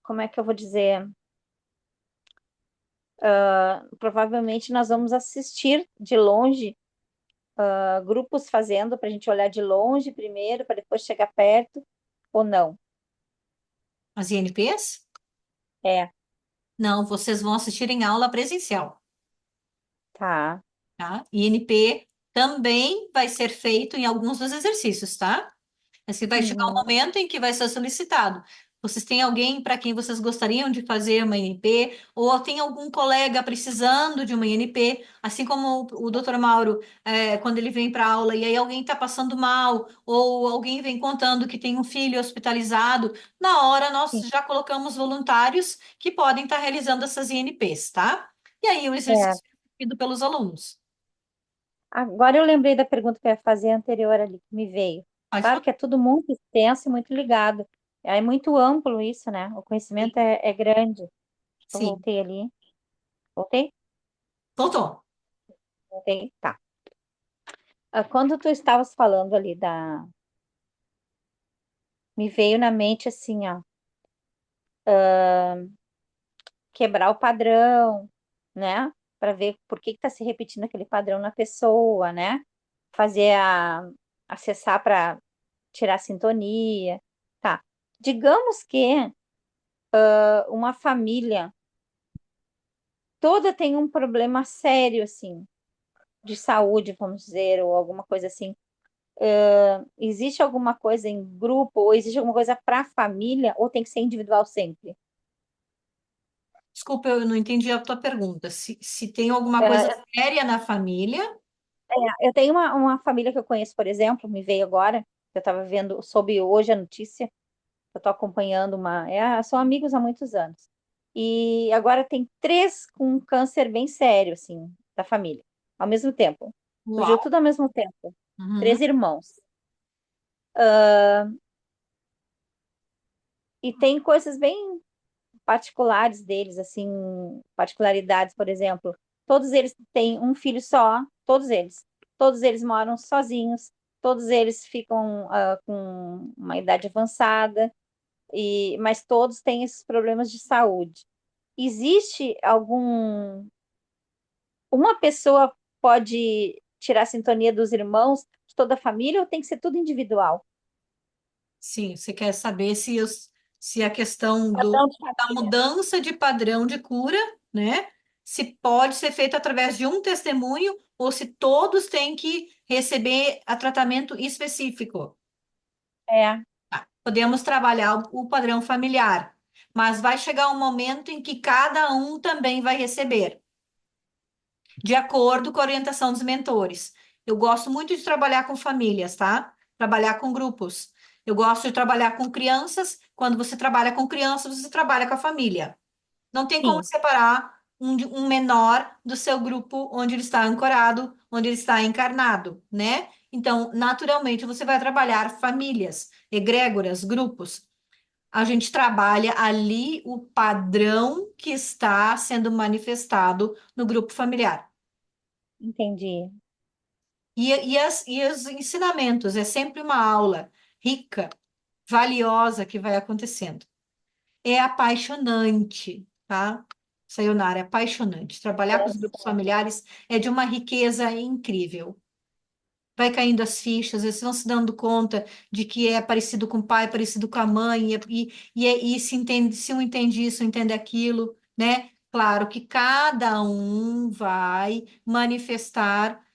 Speaker 2: como é que eu vou dizer? provavelmente nós vamos assistir de longe, grupos fazendo para a gente olhar de longe primeiro, para depois chegar perto, ou não?
Speaker 1: As INPs?
Speaker 2: É,
Speaker 1: Não, vocês vão assistir em aula presencial,
Speaker 2: tá.
Speaker 1: tá? INP também vai ser feito em alguns dos exercícios, tá? Assim, vai chegar um
Speaker 2: Uhum,
Speaker 1: momento em que vai ser solicitado. Vocês têm alguém para quem vocês gostariam de fazer uma INP? Ou tem algum colega precisando de uma INP? Assim como o Dr. Mauro, quando ele vem para aula e aí alguém está passando mal, ou alguém vem contando que tem um filho hospitalizado, na hora nós
Speaker 2: sim,
Speaker 1: já colocamos voluntários que podem estar realizando essas INPs, tá? E aí o
Speaker 2: é.
Speaker 1: exercício é feito pelos alunos.
Speaker 2: Agora eu lembrei da pergunta que eu ia fazer anterior ali, que me veio.
Speaker 1: Pode
Speaker 2: Claro
Speaker 1: falar.
Speaker 2: que é tudo muito extenso e muito ligado. É muito amplo isso, né? O
Speaker 1: Sim,
Speaker 2: conhecimento é grande. Eu
Speaker 1: sim.
Speaker 2: voltei ali. Voltei?
Speaker 1: Voltou.
Speaker 2: Voltei. Tá. Quando tu estavas falando ali me veio na mente assim, ó, quebrar o padrão, né? Para ver por que está se repetindo aquele padrão na pessoa, né? Fazer acessar para tirar a sintonia. Tá. Digamos que uma família toda tem um problema sério, assim, de saúde, vamos dizer, ou alguma coisa assim. Existe alguma coisa em grupo, ou existe alguma coisa para a família, ou tem que ser individual sempre?
Speaker 1: Desculpa, eu não entendi a tua pergunta. Se tem alguma coisa
Speaker 2: É,
Speaker 1: séria na família,
Speaker 2: eu tenho uma família que eu conheço, por exemplo, me veio agora, que eu estava vendo, soube hoje a notícia, eu estou acompanhando são amigos há muitos anos. E agora tem três com um câncer bem sério, assim, da família, ao mesmo tempo. Surgiu
Speaker 1: uau.
Speaker 2: tudo ao mesmo tempo.
Speaker 1: Uhum.
Speaker 2: Três irmãos. E tem coisas bem particulares deles, assim, particularidades, por exemplo, todos eles têm um filho só, todos eles. Todos eles moram sozinhos, todos eles ficam com uma idade avançada, mas todos têm esses problemas de saúde. Existe uma pessoa pode tirar a sintonia dos irmãos, de toda a família, ou tem que ser tudo individual?
Speaker 1: Sim, você quer saber se a questão
Speaker 2: Padrão de
Speaker 1: da
Speaker 2: família.
Speaker 1: mudança de padrão de cura, né? Se pode ser feito através de um testemunho ou se todos têm que receber a tratamento específico.
Speaker 2: É,
Speaker 1: Podemos trabalhar o padrão familiar, mas vai chegar um momento em que cada um também vai receber, de acordo com a orientação dos mentores. Eu gosto muito de trabalhar com famílias, tá? Trabalhar com grupos. Eu gosto de trabalhar com crianças. Quando você trabalha com crianças, você trabalha com a família. Não tem como
Speaker 2: sim,
Speaker 1: separar um menor do seu grupo onde ele está ancorado, onde ele está encarnado, né? Então, naturalmente, você vai trabalhar famílias, egrégoras, grupos. A gente trabalha ali o padrão que está sendo manifestado no grupo familiar.
Speaker 2: entendi.
Speaker 1: E os ensinamentos, é sempre uma aula rica, valiosa que vai acontecendo. É apaixonante, tá? Sayonara, é apaixonante. Trabalhar com os grupos familiares é de uma riqueza incrível. Vai caindo as fichas, eles vão se dando conta de que é parecido com o pai, parecido com a mãe, e se entende, se um entende isso, entende aquilo, né? Claro que cada um vai manifestar,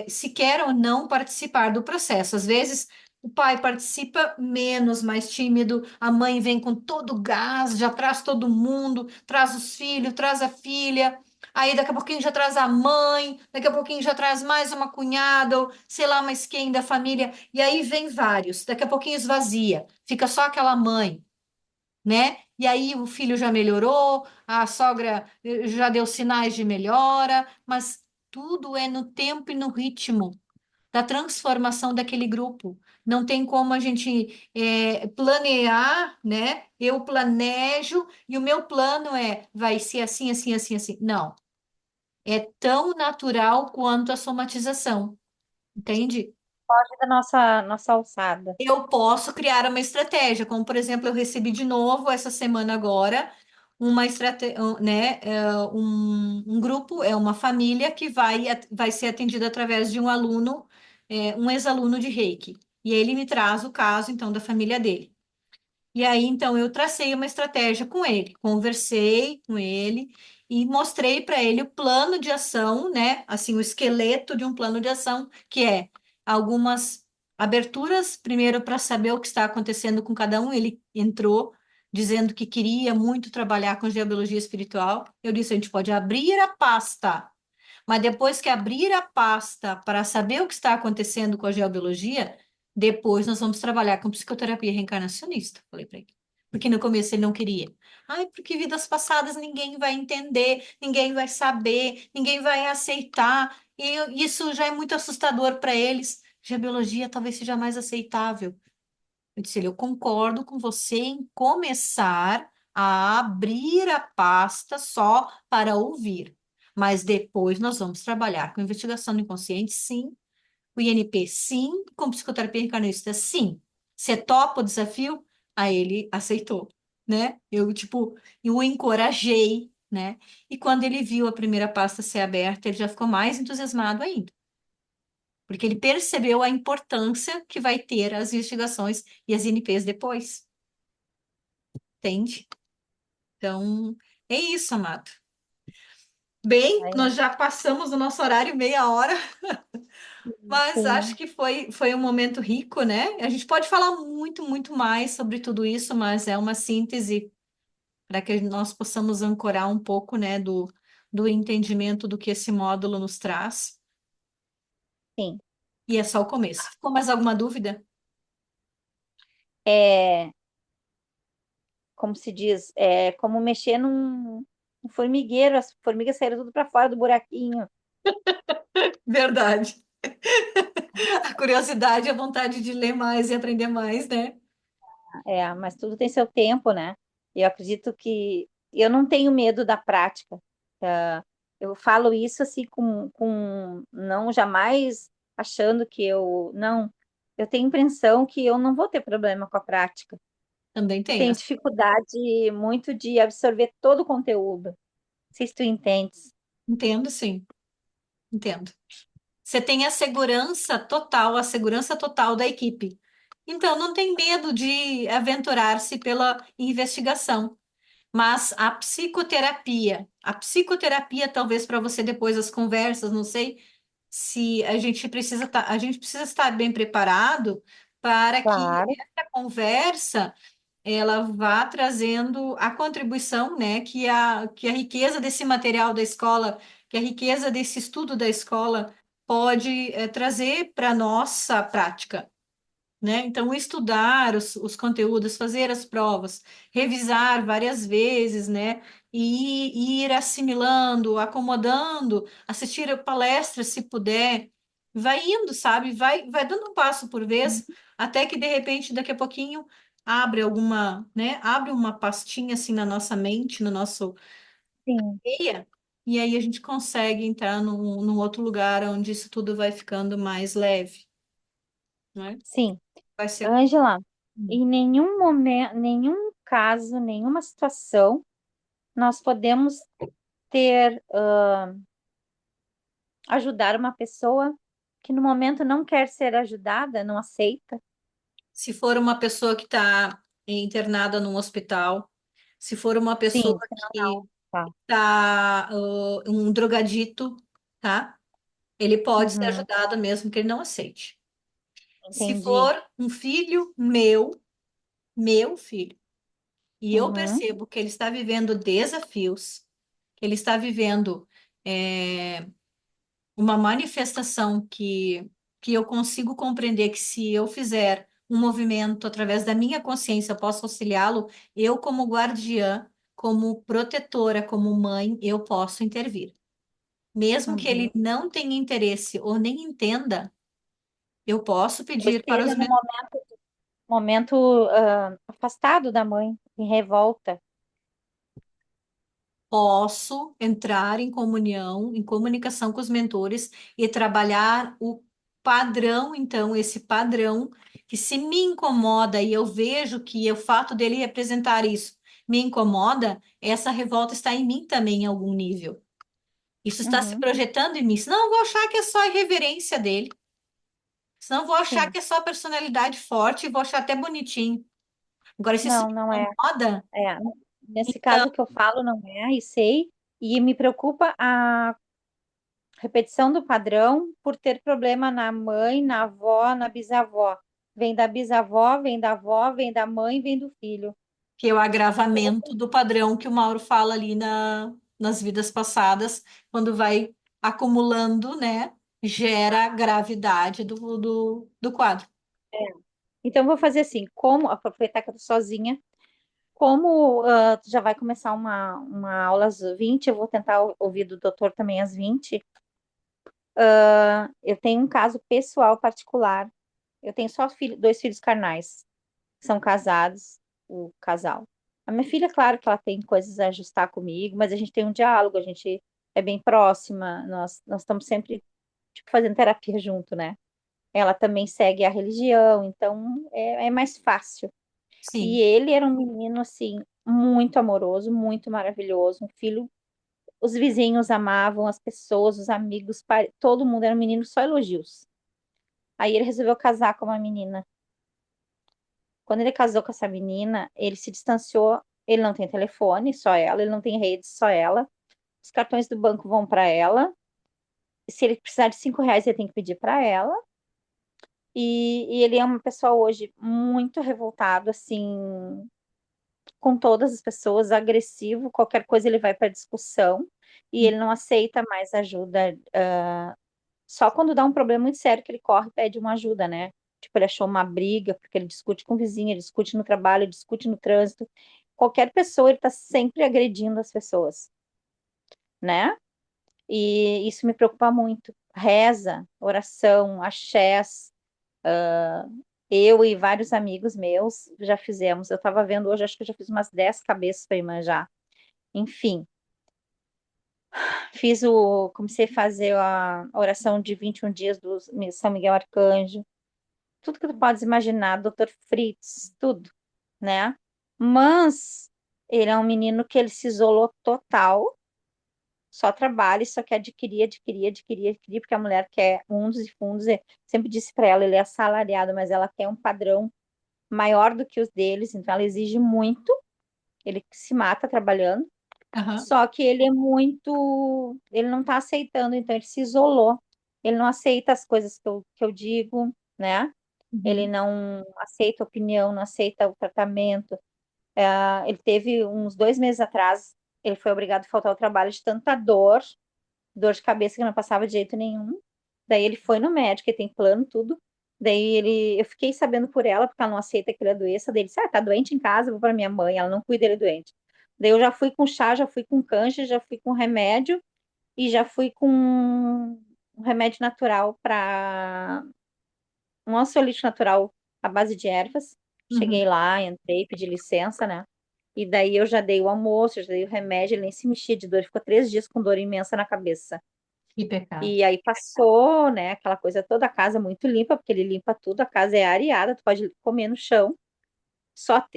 Speaker 1: se quer ou não participar do processo. Às vezes, o pai participa menos, mais tímido, a mãe vem com todo o gás, já traz todo mundo, traz os filhos, traz a filha. Aí daqui a pouquinho já traz a mãe, daqui a pouquinho já traz mais uma cunhada, ou sei lá mais quem da família, e aí vem vários, daqui a pouquinho esvazia, fica só aquela mãe, né? E aí o filho já melhorou, a sogra já deu sinais de melhora, mas tudo é no tempo e no ritmo da transformação daquele grupo. Não tem como a gente planear, né? Eu planejo e o meu plano vai ser assim, assim, assim, assim. Não. É tão natural quanto a somatização, entende?
Speaker 2: Foge da nossa alçada.
Speaker 1: Eu posso criar uma estratégia, como por exemplo, eu recebi de novo essa semana agora uma estratégia, né, um grupo, é uma família que vai ser atendida através de um aluno, um ex-aluno de Reiki. E ele me traz o caso, então, da família dele. E aí, então, eu tracei uma estratégia com ele, conversei com ele e mostrei para ele o plano de ação, né? Assim, o esqueleto de um plano de ação, que é algumas aberturas, primeiro para saber o que está acontecendo com cada um. Ele entrou dizendo que queria muito trabalhar com geobiologia espiritual. Eu disse, a gente pode abrir a pasta, mas depois que abrir a pasta para saber o que está acontecendo com a geobiologia, depois nós vamos trabalhar com psicoterapia reencarnacionista, falei para ele. Porque no começo ele não queria. Ai, porque vidas passadas ninguém vai entender, ninguém vai saber, ninguém vai aceitar. E isso já é muito assustador para eles. Geobiologia talvez seja mais aceitável. Eu disse, eu concordo com você em começar a abrir a pasta só para ouvir. Mas depois nós vamos trabalhar com investigação do inconsciente, sim. O INP, sim. Com psicoterapia reencarnacionista, sim. Você topa o desafio? Aí ele aceitou, né? Eu o encorajei, né? E quando ele viu a primeira pasta ser aberta, ele já ficou mais entusiasmado ainda. Porque ele percebeu a importância que vai ter as investigações e as INPs depois, entende? Então, é isso, amado. Bem,
Speaker 2: Aí,
Speaker 1: nós já passamos o nosso horário meia hora, mas acho
Speaker 2: sim,
Speaker 1: que foi um momento rico, né? A gente pode falar muito, muito mais sobre tudo isso, mas é uma síntese para que nós possamos ancorar um pouco, né, do entendimento do que esse módulo nos traz.
Speaker 2: sim.
Speaker 1: E é só o começo. Ficou mais alguma dúvida?
Speaker 2: É, como se diz, é como mexer num formigueiro, as formigas saíram tudo para fora do buraquinho.
Speaker 1: Verdade. A curiosidade e a vontade de ler mais e aprender mais, né?
Speaker 2: É, mas tudo tem seu tempo, né? Eu acredito que eu não tenho medo da prática. Tá? Eu falo isso assim não jamais achando que eu não. Eu tenho a impressão que eu não vou ter problema com a prática.
Speaker 1: Também
Speaker 2: Eu
Speaker 1: tenho.
Speaker 2: tenho dificuldade muito de absorver todo o conteúdo. Não sei se tu entendes.
Speaker 1: Entendo, sim. Entendo. Você tem a segurança total da equipe. Então, não tem medo de aventurar-se pela investigação. Mas a psicoterapia, talvez para você depois das conversas, não sei se a gente precisa estar bem preparado para que
Speaker 2: Claro.
Speaker 1: essa conversa ela vá trazendo a contribuição, né, que a riqueza desse material da escola, que a riqueza desse estudo da escola pode trazer para a nossa prática, né? Então, estudar os conteúdos, fazer as provas, revisar várias vezes, né? E ir assimilando, acomodando, assistir a palestras se puder, vai indo, sabe? Vai dando um passo por vez, até que de repente, daqui a pouquinho, abre alguma, né? Abre uma pastinha assim na nossa mente, no nosso
Speaker 2: Sim,
Speaker 1: meia, e aí a gente consegue entrar num outro lugar onde isso tudo vai ficando mais leve, né?
Speaker 2: sim.
Speaker 1: Vai ser.
Speaker 2: Ângela, em nenhum momento, nenhum caso, nenhuma situação, nós podemos ter, ajudar uma pessoa que no momento não quer ser ajudada, não aceita.
Speaker 1: Se for uma pessoa que está internada num hospital, se for uma pessoa
Speaker 2: Sim, senão
Speaker 1: que
Speaker 2: não. Tá.
Speaker 1: está um drogadito, tá? Ele pode ser
Speaker 2: Uhum,
Speaker 1: ajudado mesmo que ele não aceite. Se
Speaker 2: entendi.
Speaker 1: for um filho meu filho, e eu
Speaker 2: Uhum,
Speaker 1: percebo que ele está vivendo desafios, que ele está vivendo uma manifestação que eu consigo compreender que se eu fizer um movimento através da minha consciência, eu posso auxiliá-lo, eu como guardiã, como protetora, como mãe, eu posso intervir. Mesmo que ele
Speaker 2: uhum.
Speaker 1: não tenha interesse ou nem entenda, eu posso
Speaker 2: Ou
Speaker 1: pedir para
Speaker 2: esteja
Speaker 1: os
Speaker 2: no
Speaker 1: mentores.
Speaker 2: momento, afastado da mãe, em revolta.
Speaker 1: Posso entrar em comunhão, em comunicação com os mentores e trabalhar o padrão, então, esse padrão que se me incomoda e eu vejo que o fato dele representar isso me incomoda, essa revolta está em mim também em algum nível. Isso está se
Speaker 2: Uhum,
Speaker 1: projetando em mim. Senão eu vou achar que é só a irreverência dele. Senão eu vou achar
Speaker 2: sim.
Speaker 1: que é só a personalidade forte e vou achar até bonitinho. Agora, se isso
Speaker 2: Não,
Speaker 1: me
Speaker 2: não é.
Speaker 1: incomoda,
Speaker 2: É. Nesse
Speaker 1: então,
Speaker 2: caso que eu falo, não é, e sei. E me preocupa a repetição do padrão por ter problema na mãe, na avó, na bisavó. Vem da bisavó, vem da avó, vem da mãe, vem do filho.
Speaker 1: que é o agravamento do padrão que o Mauro fala ali nas vidas passadas, quando vai acumulando, né, gera a gravidade do quadro.
Speaker 2: Então, eu vou fazer assim, como aproveitar que eu tô sozinha, como tu já vai começar uma aula às 20, eu vou tentar ouvir do doutor também às 20. Eu tenho um caso pessoal particular. Eu tenho só dois filhos carnais, que são casados, o casal. A minha filha, claro que ela tem coisas a ajustar comigo, mas a gente tem um diálogo, a gente é bem próxima, nós estamos sempre, tipo, fazendo terapia junto, né? Ela também segue a religião, então é mais fácil. E
Speaker 1: Sim.
Speaker 2: ele era um menino, assim, muito amoroso, muito maravilhoso, um filho. Os vizinhos amavam, as pessoas, os amigos, todo mundo era um menino, só elogios. Aí ele resolveu casar com uma menina. Quando ele casou com essa menina, ele se distanciou. Ele não tem telefone, só ela. Ele não tem rede, só ela. Os cartões do banco vão para ela. Se ele precisar de R$ 5, ele tem que pedir para ela. E ele é uma pessoa hoje muito revoltado, assim, com todas as pessoas, agressivo. Qualquer coisa ele vai para discussão. E ele não aceita mais ajuda. Só quando dá um problema muito sério que ele corre e pede uma ajuda, né? Tipo, ele achou uma briga, porque ele discute com o vizinho, ele discute no trabalho, ele discute no trânsito. Qualquer pessoa, ele tá sempre agredindo as pessoas, né? E isso me preocupa muito. Reza, oração, axés. Eu e vários amigos meus já fizemos. Eu tava vendo hoje, acho que eu já fiz umas 10 cabeças para irmã já. Enfim, comecei a fazer a oração de 21 dias do São Miguel Arcanjo. Tudo que tu podes imaginar, Dr. Fritz, tudo, né? Mas ele é um menino que ele se isolou total, só trabalha e só quer adquirir, adquirir, adquirir, adquirir, porque a mulher quer mundos e fundos. Eu sempre disse para ela, ele é assalariado, mas ela quer um padrão maior do que os deles, então ela exige muito, ele se mata trabalhando,
Speaker 1: Aham.
Speaker 2: só que ele é muito, ele não está aceitando, então ele se isolou, ele não aceita as coisas que eu digo, né? Ele
Speaker 1: Uhum.
Speaker 2: não aceita opinião, não aceita o tratamento. Ele teve uns 2 meses atrás, ele foi obrigado a faltar ao trabalho de tanta dor, dor de cabeça que não passava de jeito nenhum. Daí ele foi no médico, ele tem plano, tudo. Eu fiquei sabendo por ela, porque ela não aceita que ele é doença. Daí ele disse, tá doente em casa, eu vou para minha mãe, ela não cuida dele doente. Daí eu já fui com chá, já fui com canja, já fui com remédio e já fui com um remédio natural para um ansiolítico natural à base de ervas. Cheguei
Speaker 1: Uhum.
Speaker 2: lá, entrei, pedi licença, né? E daí eu já dei o almoço, já dei o remédio, ele nem se mexia de dor, ele ficou 3 dias com dor imensa na cabeça.
Speaker 1: Que pecado.
Speaker 2: E aí passou, né, aquela coisa toda, a casa muito limpa, porque ele limpa tudo, a casa é areada, tu pode comer no chão.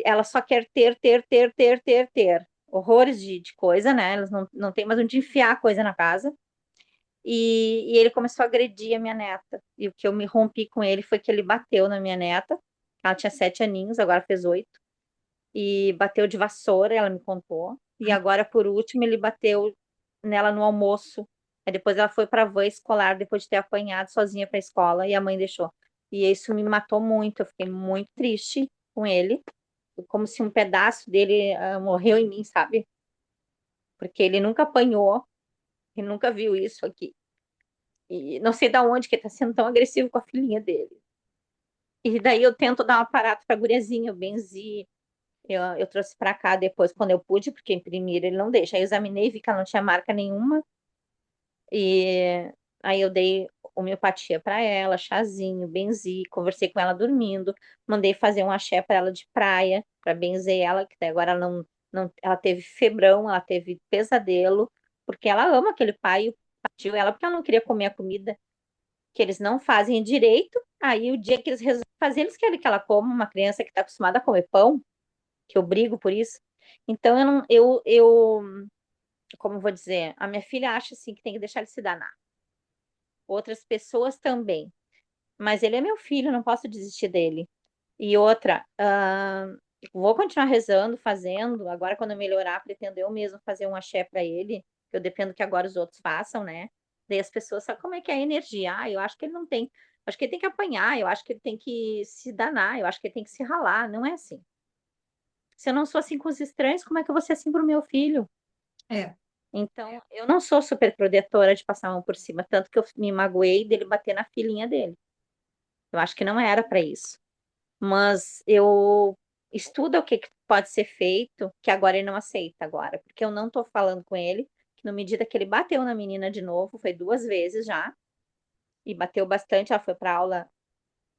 Speaker 2: Ela só quer ter, ter, ter, ter, ter, ter. Horrores de coisa, né? Elas não tem mais onde enfiar coisa na casa. E ele começou a agredir a minha neta. E o que eu me rompi com ele foi que ele bateu na minha neta. Ela tinha 7 aninhos, agora fez 8. E bateu de vassoura, ela me contou. E agora, por último, ele bateu nela no almoço. Aí depois ela foi para a van escolar, depois de ter apanhado sozinha para a escola, e a mãe deixou. E isso me matou muito. Eu fiquei muito triste com ele. Como se um pedaço dele morreu em mim, sabe? Porque ele nunca apanhou, ele nunca viu isso aqui. E não sei da onde que ele tá sendo tão agressivo com a filhinha dele. E daí eu tento dar uma parada pra guriazinha, eu benzi, eu trouxe pra cá depois, quando eu pude, porque imprimir ele não deixa. Aí eu examinei, vi que ela não tinha marca nenhuma, e aí eu dei homeopatia pra ela, chazinho, benzi, conversei com ela dormindo, mandei fazer um axé pra ela de praia, pra benzer ela, que daí agora ela não, ela teve febrão, ela teve pesadelo, porque ela ama aquele pai, e partiu ela porque ela não queria comer a comida que eles não fazem direito. Aí o dia que eles resolvem fazer, eles querem que ela coma uma criança que está acostumada a comer pão, que eu brigo por isso. Então, eu não, eu, como eu vou dizer, a minha filha acha assim que tem que deixar ele se danar. Outras pessoas também. Mas ele é meu filho, eu não posso desistir dele. E outra, vou continuar rezando, fazendo. Agora, quando eu melhorar, pretendo eu mesmo fazer um axé para ele, que eu dependo que agora os outros façam, né? Daí as pessoas sabem como é que é a energia. Ah, eu acho que ele não tem. Acho que ele tem que apanhar, eu acho que ele tem que se danar, eu acho que ele tem que se ralar. Não é assim. Se eu não sou assim com os estranhos, como é que eu vou ser assim pro meu filho?
Speaker 1: É.
Speaker 2: Então, eu não sou super protetora de passar a mão por cima, tanto que eu me magoei dele bater na filhinha dele. Eu acho que não era para isso. Mas eu estudo o que que pode ser feito, que agora ele não aceita agora, porque eu não tô falando com ele, que na medida que ele bateu na menina de novo, foi 2 vezes já, e bateu bastante, ela foi para aula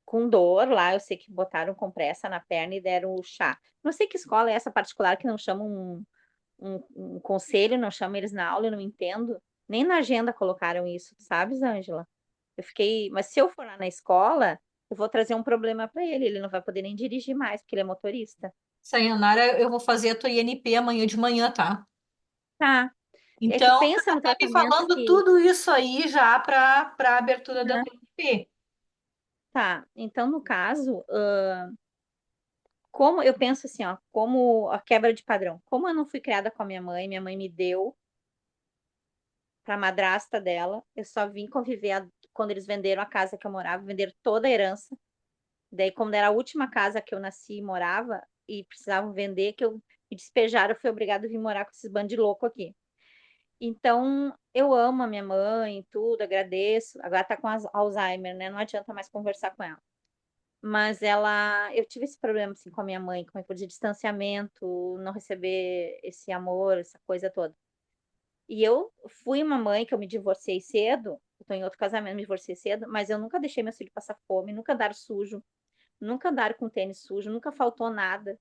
Speaker 2: com dor lá, eu sei que botaram compressa na perna e deram o chá. Não sei que escola é essa particular que não chama um conselho, não chama eles na aula, eu não entendo. Nem na agenda colocaram isso, sabes, Ângela? Eu fiquei, mas se eu for lá na escola, eu vou trazer um problema para ele. Ele não vai poder nem dirigir mais, porque ele é motorista.
Speaker 1: Sayonara, eu vou fazer a tua INP amanhã de manhã, tá?
Speaker 2: Tá. É que
Speaker 1: Então, tu
Speaker 2: pensa
Speaker 1: já
Speaker 2: no
Speaker 1: tá me
Speaker 2: tratamento
Speaker 1: falando
Speaker 2: que.
Speaker 1: tudo isso aí já para abertura da
Speaker 2: Né?
Speaker 1: tua INP.
Speaker 2: Tá. Então, no caso, como eu penso assim, ó, como a quebra de padrão. Como eu não fui criada com a minha mãe me deu para madrasta dela. Eu só vim conviver quando eles venderam a casa que eu morava, venderam toda a herança. Daí, como era a última casa que eu nasci e morava, e precisavam vender, que eu me despejaram, eu fui obrigada a vir morar com esses bandos de louco aqui. Então, eu amo a minha mãe, tudo, agradeço. Agora tá com Alzheimer, né? Não adianta mais conversar com ela. Mas eu tive esse problema assim com a minha mãe, com de distanciamento, não receber esse amor, essa coisa toda. E eu fui uma mãe que eu me divorciei cedo, eu tô em outro casamento, me divorciei cedo, mas eu nunca deixei meus filhos passar fome, nunca andaram sujo, nunca andaram com tênis sujo, nunca faltou nada.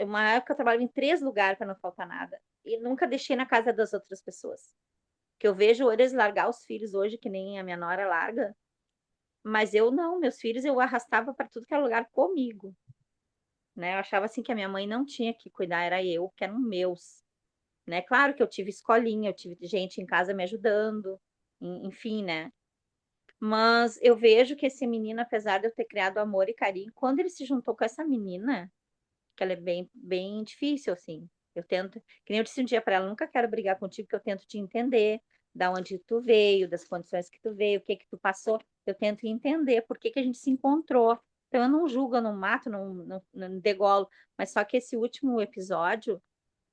Speaker 2: Uma época eu trabalhava em 3 lugares para não faltar nada. E nunca deixei na casa das outras pessoas. Que eu vejo eles largar os filhos hoje, que nem a minha nora larga, mas eu não, meus filhos eu arrastava para tudo que era lugar comigo, né? Eu achava assim que a minha mãe não tinha que cuidar, era eu, que eram meus, né? Claro que eu tive escolinha, eu tive gente em casa me ajudando, enfim, né? Mas eu vejo que esse menino, apesar de eu ter criado amor e carinho, quando ele se juntou com essa menina, que ela é bem, bem difícil, assim. Eu tento, que nem eu disse um dia para ela, nunca quero brigar contigo, porque eu tento te entender, da onde tu veio, das condições que tu veio, o que que tu passou. Eu tento entender por que que a gente se encontrou. Então eu não julgo, eu não mato, não degolo. Mas só que esse último episódio,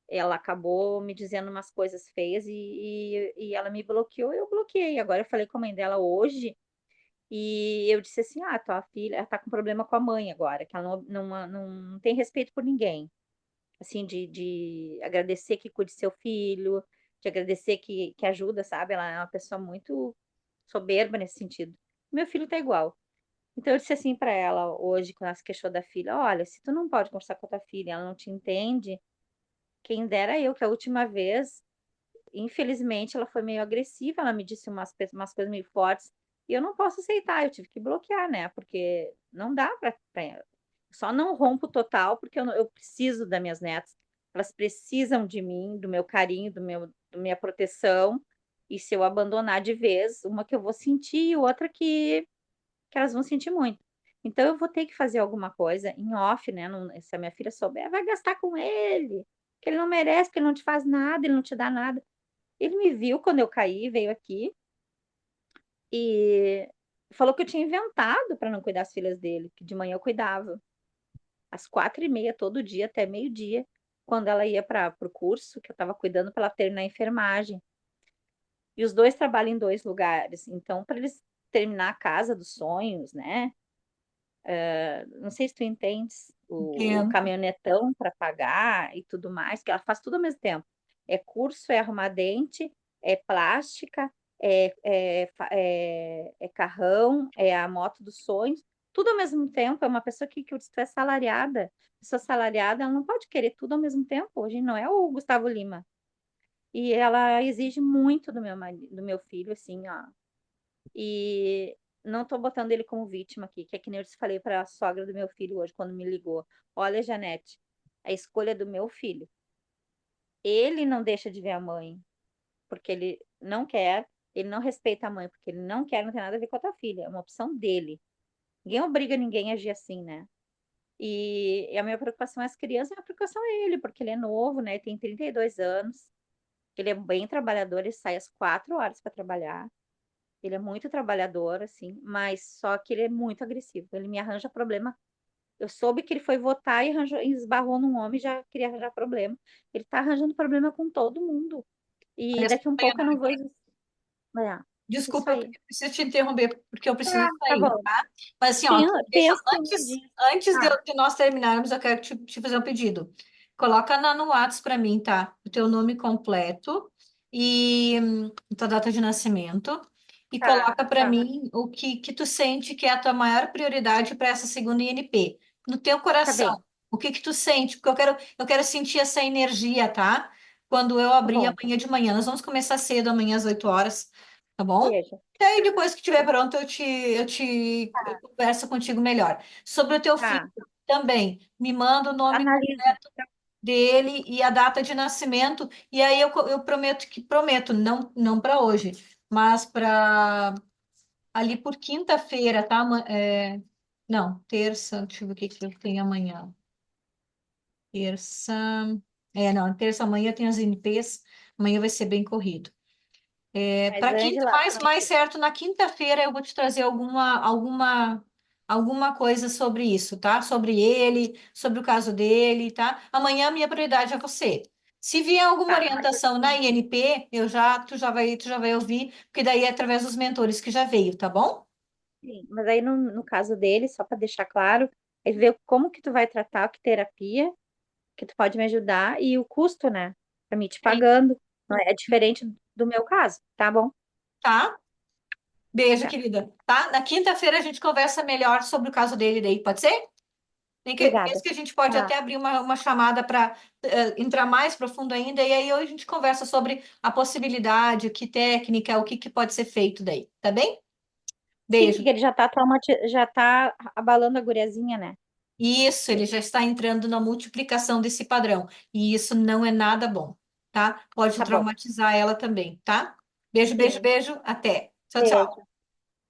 Speaker 2: ela acabou me dizendo umas coisas feias e ela me bloqueou, eu bloqueei. Agora eu falei com a mãe dela hoje. E eu disse assim: ah, tua filha, ela tá com problema com a mãe agora, que ela não tem respeito por ninguém. Assim, de agradecer que cuide seu filho, de agradecer que ajuda, sabe? Ela é uma pessoa muito soberba nesse sentido. Meu filho tá igual. Então eu disse assim para ela hoje, quando ela se queixou da filha: olha, se tu não pode conversar com a tua filha, ela não te entende, quem dera eu, que a última vez, infelizmente, ela foi meio agressiva, ela me disse umas coisas meio fortes, e eu não posso aceitar, eu tive que bloquear, né? Porque não dá para. Só não rompo total, porque eu preciso das minhas netas, elas precisam de mim, do meu carinho, da minha proteção, e se eu abandonar de vez, uma que eu vou sentir e outra que elas vão sentir muito. Então eu vou ter que fazer alguma coisa em off, né? Se a minha filha souber, vai gastar com ele, que ele não merece, que ele não te faz nada, ele não te dá nada. Ele me viu quando eu caí, veio aqui e falou que eu tinha inventado para não cuidar das filhas dele, que de manhã eu cuidava, às 4h30, todo dia, até meio-dia, quando ela ia para o curso, que eu estava cuidando para ela terminar a enfermagem. E os dois trabalham em 2 lugares, então, para eles terminar a casa dos sonhos, né? Não sei se tu entendes, o
Speaker 1: Entendo.
Speaker 2: caminhonetão para pagar e tudo mais, que ela faz tudo ao mesmo tempo. É curso, é arrumar dente, é plástica, é carrão, é a moto dos sonhos, tudo ao mesmo tempo. É uma pessoa que eu disse, tu é salariada. Pessoa salariada, ela não pode querer tudo ao mesmo tempo. Hoje não é o Gustavo Lima. E ela exige muito do meu filho, assim, ó. E não tô botando ele como vítima aqui, que é que nem eu te falei para a sogra do meu filho hoje, quando me ligou. Olha, Janete, a escolha é do meu filho. Ele não deixa de ver a mãe, porque ele não quer, ele não respeita a mãe, porque ele não quer, não tem nada a ver com a tua filha, é uma opção dele. Ninguém obriga ninguém a agir assim, né? E a minha preocupação é as crianças, a minha preocupação é ele, porque ele é novo, né? Ele tem 32 anos, ele é bem trabalhador, ele sai às 4 horas para trabalhar. Ele é muito trabalhador, assim, mas só que ele é muito agressivo. Ele me arranja problema. Eu soube que ele foi votar e esbarrou num homem, já queria arranjar problema. Ele tá arranjando problema com todo mundo. E
Speaker 1: Olha só,
Speaker 2: daqui um pouco eu não vou. É, isso
Speaker 1: desculpa, eu
Speaker 2: aí.
Speaker 1: preciso te interromper, porque eu preciso
Speaker 2: Ah, tá
Speaker 1: sair,
Speaker 2: bom.
Speaker 1: tá? Mas assim, ó, deixa,
Speaker 2: Pensa
Speaker 1: antes,
Speaker 2: nisso.
Speaker 1: antes
Speaker 2: Ah,
Speaker 1: de nós terminarmos, eu quero te fazer um pedido. Coloca no WhatsApp para mim, tá? O teu nome completo e tua data de nascimento. E
Speaker 2: tá,
Speaker 1: coloca para
Speaker 2: tá,
Speaker 1: mim o que tu sente que é a tua maior prioridade para essa segunda INP. No teu
Speaker 2: tá bem.
Speaker 1: coração, o que que tu sente? Porque eu quero sentir essa energia, tá? Quando eu
Speaker 2: Tá
Speaker 1: abrir
Speaker 2: bom.
Speaker 1: amanhã de manhã. Nós vamos começar cedo, amanhã às 8 horas, tá bom?
Speaker 2: Beijo.
Speaker 1: E aí, depois que estiver pronto, eu converso contigo melhor. Sobre o teu filho
Speaker 2: Tá.
Speaker 1: também, me manda o nome
Speaker 2: Analisa.
Speaker 1: dele e a data de nascimento, e aí eu prometo, não para hoje, mas para ali por quinta-feira, tá? Não, terça, deixa eu ver o que que eu tenho amanhã. Terça. Não, terça amanhã tem as NPs, amanhã vai ser bem corrido.
Speaker 2: Mas,
Speaker 1: Para quinta,
Speaker 2: Ângela,
Speaker 1: mais certo, na quinta-feira eu vou te trazer alguma coisa sobre isso, tá? Sobre ele, sobre o caso dele, tá? Amanhã a minha prioridade é você. Se vier alguma
Speaker 2: tá.
Speaker 1: orientação na INP, tu já vai ouvir, porque daí é através dos mentores que já veio, tá bom?
Speaker 2: Sim, mas aí no caso dele, só para deixar claro, é ver como que tu vai tratar, que terapia, que tu pode me ajudar e o custo, né? Para mim te
Speaker 1: É,
Speaker 2: pagando. Não é diferente do meu caso, tá bom?
Speaker 1: tá? Beijo,
Speaker 2: Tá.
Speaker 1: querida. Tá? Na quinta-feira a gente conversa melhor sobre o caso dele daí, pode ser? Nem que, penso
Speaker 2: Obrigada.
Speaker 1: que a gente pode
Speaker 2: Tá.
Speaker 1: até abrir uma chamada para entrar mais profundo ainda, e aí hoje a gente conversa sobre a possibilidade, que técnica, o que, que pode ser feito daí, tá bem?
Speaker 2: Sim,
Speaker 1: Beijo.
Speaker 2: porque ele já tá abalando a guriazinha, né?
Speaker 1: Isso, ele já está entrando na multiplicação desse padrão, e isso não é nada bom, tá? Pode
Speaker 2: Tá bom.
Speaker 1: traumatizar ela também, tá? Beijo, beijo,
Speaker 2: Sim.
Speaker 1: beijo, até. Tchau, tchau.
Speaker 2: Beijo.